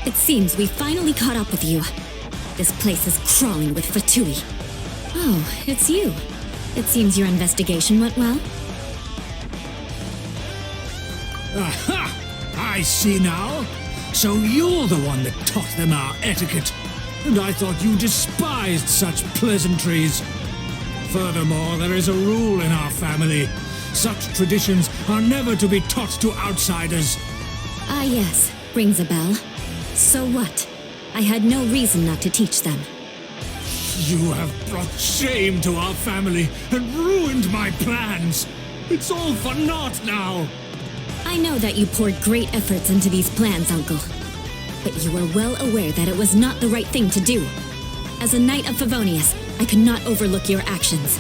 [SPEAKER 4] It seems we finally caught up with you. This place is crawling with Fatui. Oh, it's you. It seems your investigation went well.
[SPEAKER 3] Aha! I see now. So you're the one that taught them our etiquette. And I thought you despised such pleasantries. Furthermore, there is a rule in our family. Such traditions are never to be taught to outsiders.
[SPEAKER 4] Ah, yes. Rings a bell. So what? I had no reason not to teach them.
[SPEAKER 3] You have brought shame to our family and ruined my plans. It's all for naught now.
[SPEAKER 4] I know that you poured great efforts into these plans, Uncle. But you were well aware that it was not the right thing to do. As a Knight of Favonius, I could not overlook your actions.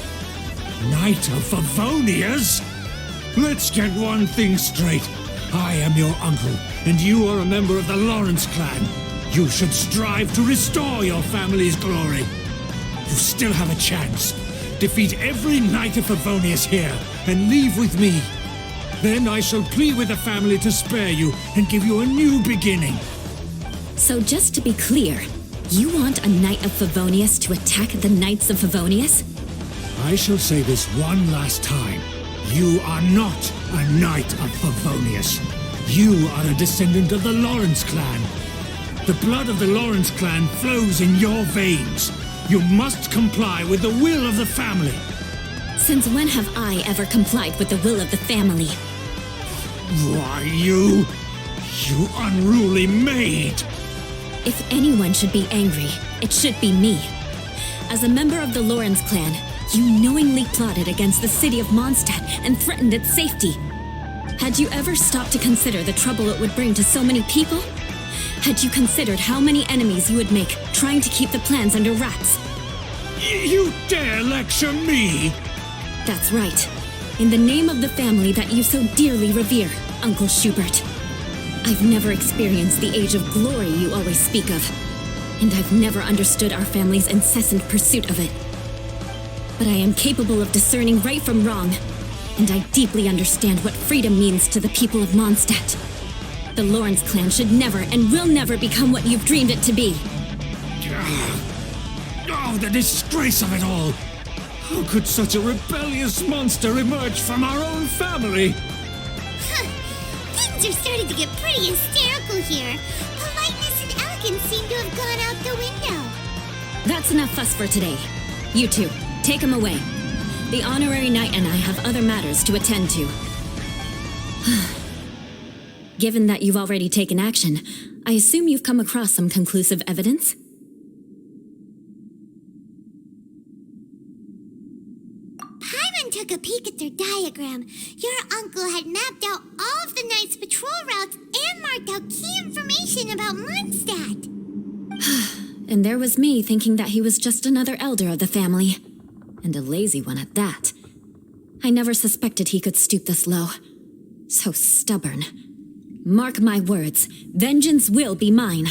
[SPEAKER 3] Knight of Favonius? Let's get one thing straight. I am your uncle, and you are a member of the Lawrence clan. You should strive to restore your family's glory. You still have a chance. Defeat every Knight of Favonius here, and leave with me. Then I shall plead with the family to spare you and give you a new beginning.
[SPEAKER 4] So just to be clear, you want a Knight of Favonius to attack the Knights of Favonius?
[SPEAKER 3] I shall say this one last time. You are not a Knight of Favonius. You are a descendant of the Lawrence clan. The blood of the Lawrence clan flows in your veins. You must comply with the will of the family.
[SPEAKER 4] Since when have I ever complied with the will of the family?
[SPEAKER 3] Why, you unruly maid!
[SPEAKER 4] If anyone should be angry, it should be me. As a member of the Lawrence clan, you knowingly plotted against the city of Mondstadt and threatened its safety. Had you ever stopped to consider the trouble it would bring to so many people? Had you considered how many enemies you would make trying to keep the plans under wraps?
[SPEAKER 3] You dare lecture me?
[SPEAKER 4] That's right. In the name of the family that you so dearly revere, Uncle Schubert. I've never experienced the age of glory you always speak of, and I've never understood our family's incessant pursuit of it. But I am capable of discerning right from wrong, and I deeply understand what freedom means to the people of Mondstadt. The Lawrence clan should never and will never become what you've dreamed it to be.
[SPEAKER 3] Oh, the disgrace of it all! How could such a rebellious monster emerge from our own family?
[SPEAKER 2] Things are starting to get pretty hysterical here. Politeness and elegance seem to have gone out the window.
[SPEAKER 4] That's enough fuss for today. You two, take him away. The honorary knight and I have other matters to attend to. Given that you've already taken action, I assume you've come across some conclusive evidence?
[SPEAKER 2] Paimon took a peek at their diagram. Your uncle had mapped out all of the Knight's patrol routes and marked out key information about Mondstadt.
[SPEAKER 4] And there was me thinking that he was just another elder of the family. And a lazy one at that. I never suspected he could stoop this low. So stubborn. Mark my words, vengeance will be mine.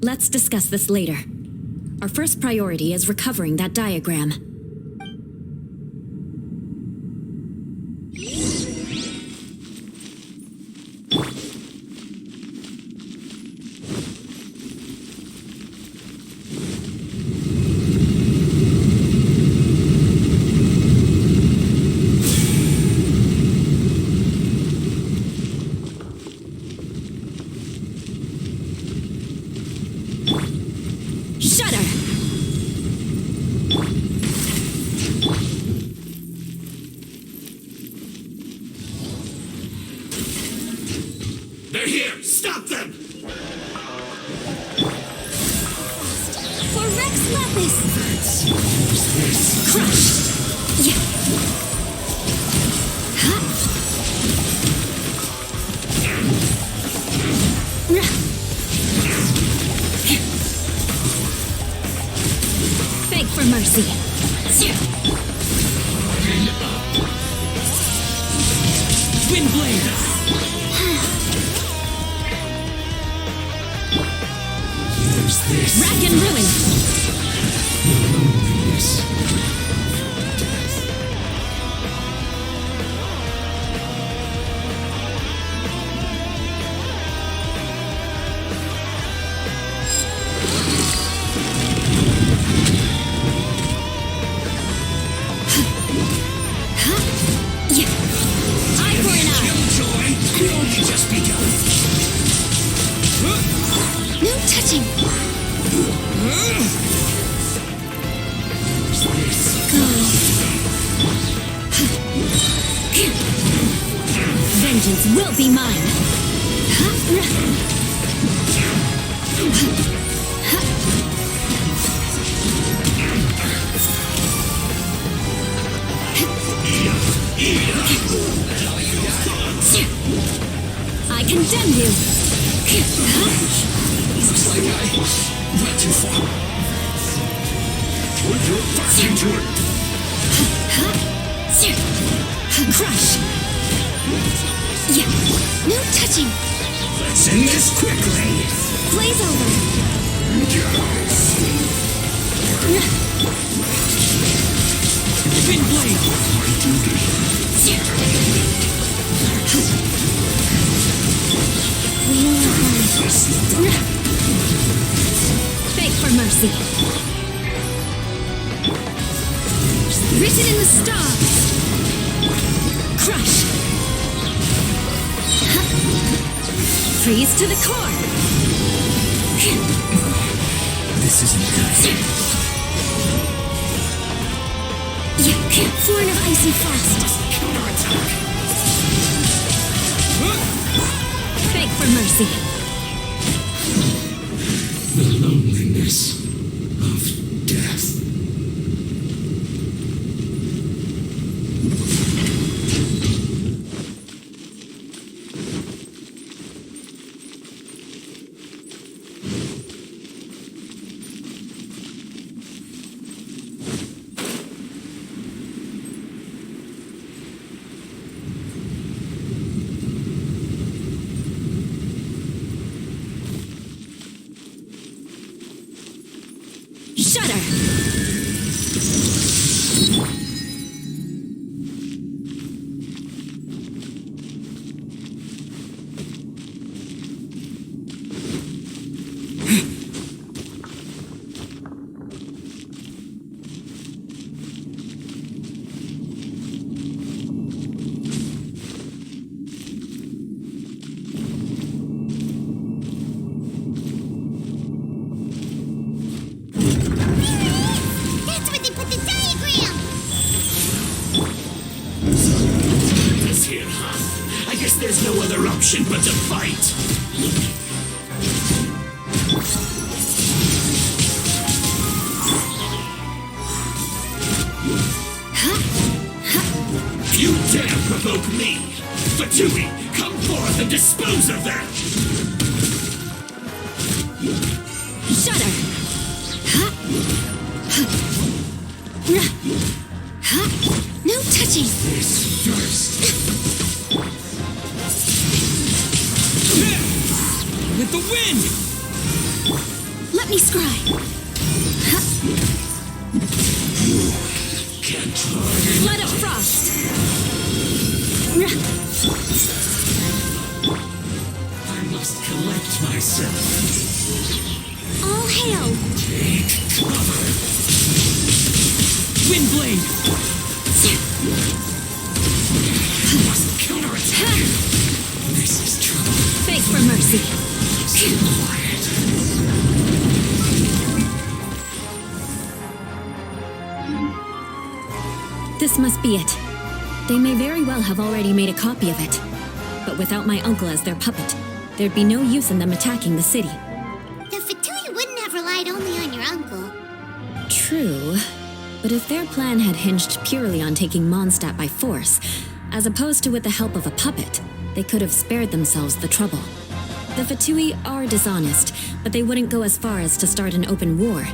[SPEAKER 4] Let's discuss this later. Our first priority is recovering that diagram.
[SPEAKER 5] They're here! Stop them!
[SPEAKER 2] For Rex Lapis!
[SPEAKER 4] Crush! Yeah. Huh? Beg for mercy.
[SPEAKER 5] Twin blade! This.
[SPEAKER 4] Rack and ruin!
[SPEAKER 5] Yes.
[SPEAKER 4] Eye for an eye!
[SPEAKER 5] Killjoy could only just begun.
[SPEAKER 4] No touching! Vengeance will be mine! I condemn you!
[SPEAKER 5] Looks like I went too far. Put your back into it.
[SPEAKER 4] Crush! Yeah, no touching!
[SPEAKER 5] Let's end this quickly.
[SPEAKER 4] Blaze over!
[SPEAKER 5] Twin blade. My duty.
[SPEAKER 4] Beg for mercy. Written in the stars. Crush. Freeze to the core.
[SPEAKER 5] This isn't good.
[SPEAKER 8] Form of icy frost.
[SPEAKER 4] Beg for mercy.
[SPEAKER 5] The loneliness of death.
[SPEAKER 4] Shudder!
[SPEAKER 2] That's where they put the diagram!
[SPEAKER 5] This here, huh? I guess there's no other option but to fight. You dare provoke me! Fatui, come forth and dispose of them!
[SPEAKER 4] Shudder! No touching!
[SPEAKER 5] This first.
[SPEAKER 6] With the wind!
[SPEAKER 4] Let me scry!
[SPEAKER 5] Can't target.
[SPEAKER 4] Flood of frost!
[SPEAKER 5] I must collect myself.
[SPEAKER 4] All hail!
[SPEAKER 5] Take cover.
[SPEAKER 6] Windblade!
[SPEAKER 5] Must counterattack. This is trouble.
[SPEAKER 4] Beg for mercy!
[SPEAKER 5] Quiet.
[SPEAKER 4] This must be it. They may very well have already made a copy of it. But without my uncle as their puppet, there'd be no use in them attacking the city.
[SPEAKER 2] The Fatui wouldn't have relied only on your uncle.
[SPEAKER 4] True. But if their plan had hinged purely on taking Mondstadt by force, as opposed to with the help of a puppet, they could have spared themselves the trouble. The Fatui are dishonest, but they wouldn't go as far as to start an open war.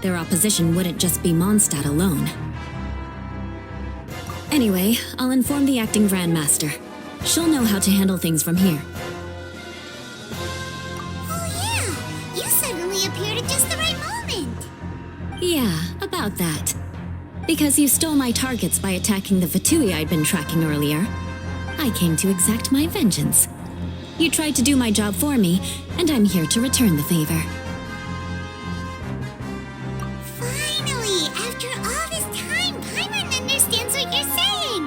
[SPEAKER 4] Their opposition wouldn't just be Mondstadt alone. Anyway, I'll inform the acting Grandmaster. She'll know how to handle things from here.
[SPEAKER 2] Oh yeah! You suddenly appeared at just the right moment!
[SPEAKER 4] Yeah, about that. Because you stole my targets by attacking the Fatui I'd been tracking earlier. I came to exact my vengeance. You tried to do my job for me, and I'm here to return the favor.
[SPEAKER 2] Finally! After all this time, Paimon understands what you're saying!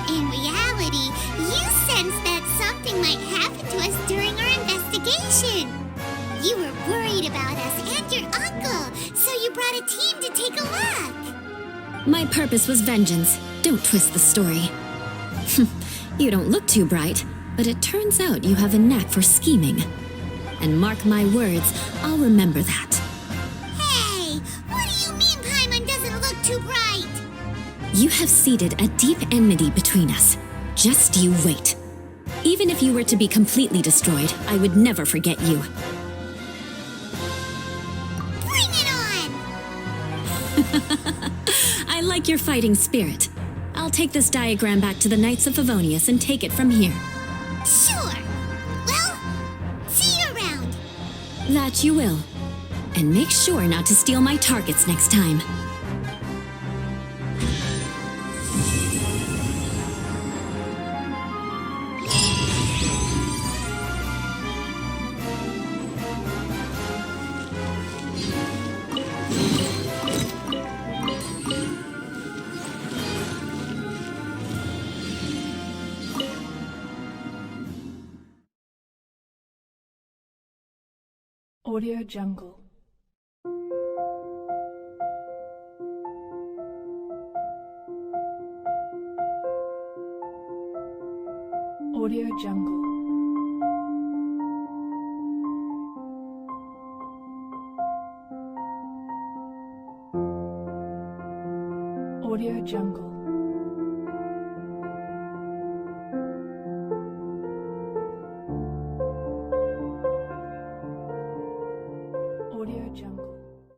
[SPEAKER 2] In reality, you sensed that something might happen to us during our investigation! You were worried about us and your uncle, so you brought a team to take a look!
[SPEAKER 4] My purpose was vengeance. Don't twist the story. You don't look too bright, but it turns out you have a knack for scheming. And mark my words, I'll remember that.
[SPEAKER 2] Hey! What do you mean Paimon doesn't look too bright?
[SPEAKER 4] You have seeded a deep enmity between us. Just you wait. Even if you were to be completely destroyed, I would never forget you.
[SPEAKER 2] Bring it on!
[SPEAKER 4] I like your fighting spirit. I'll take this diagram back to the Knights of Favonius and take it from here.
[SPEAKER 2] Sure! Well, see you around!
[SPEAKER 4] That you will. And make sure not to steal my targets next time.
[SPEAKER 10] Audio Jungle. Audio Jungle. Audio Jungle. Audio Jungle.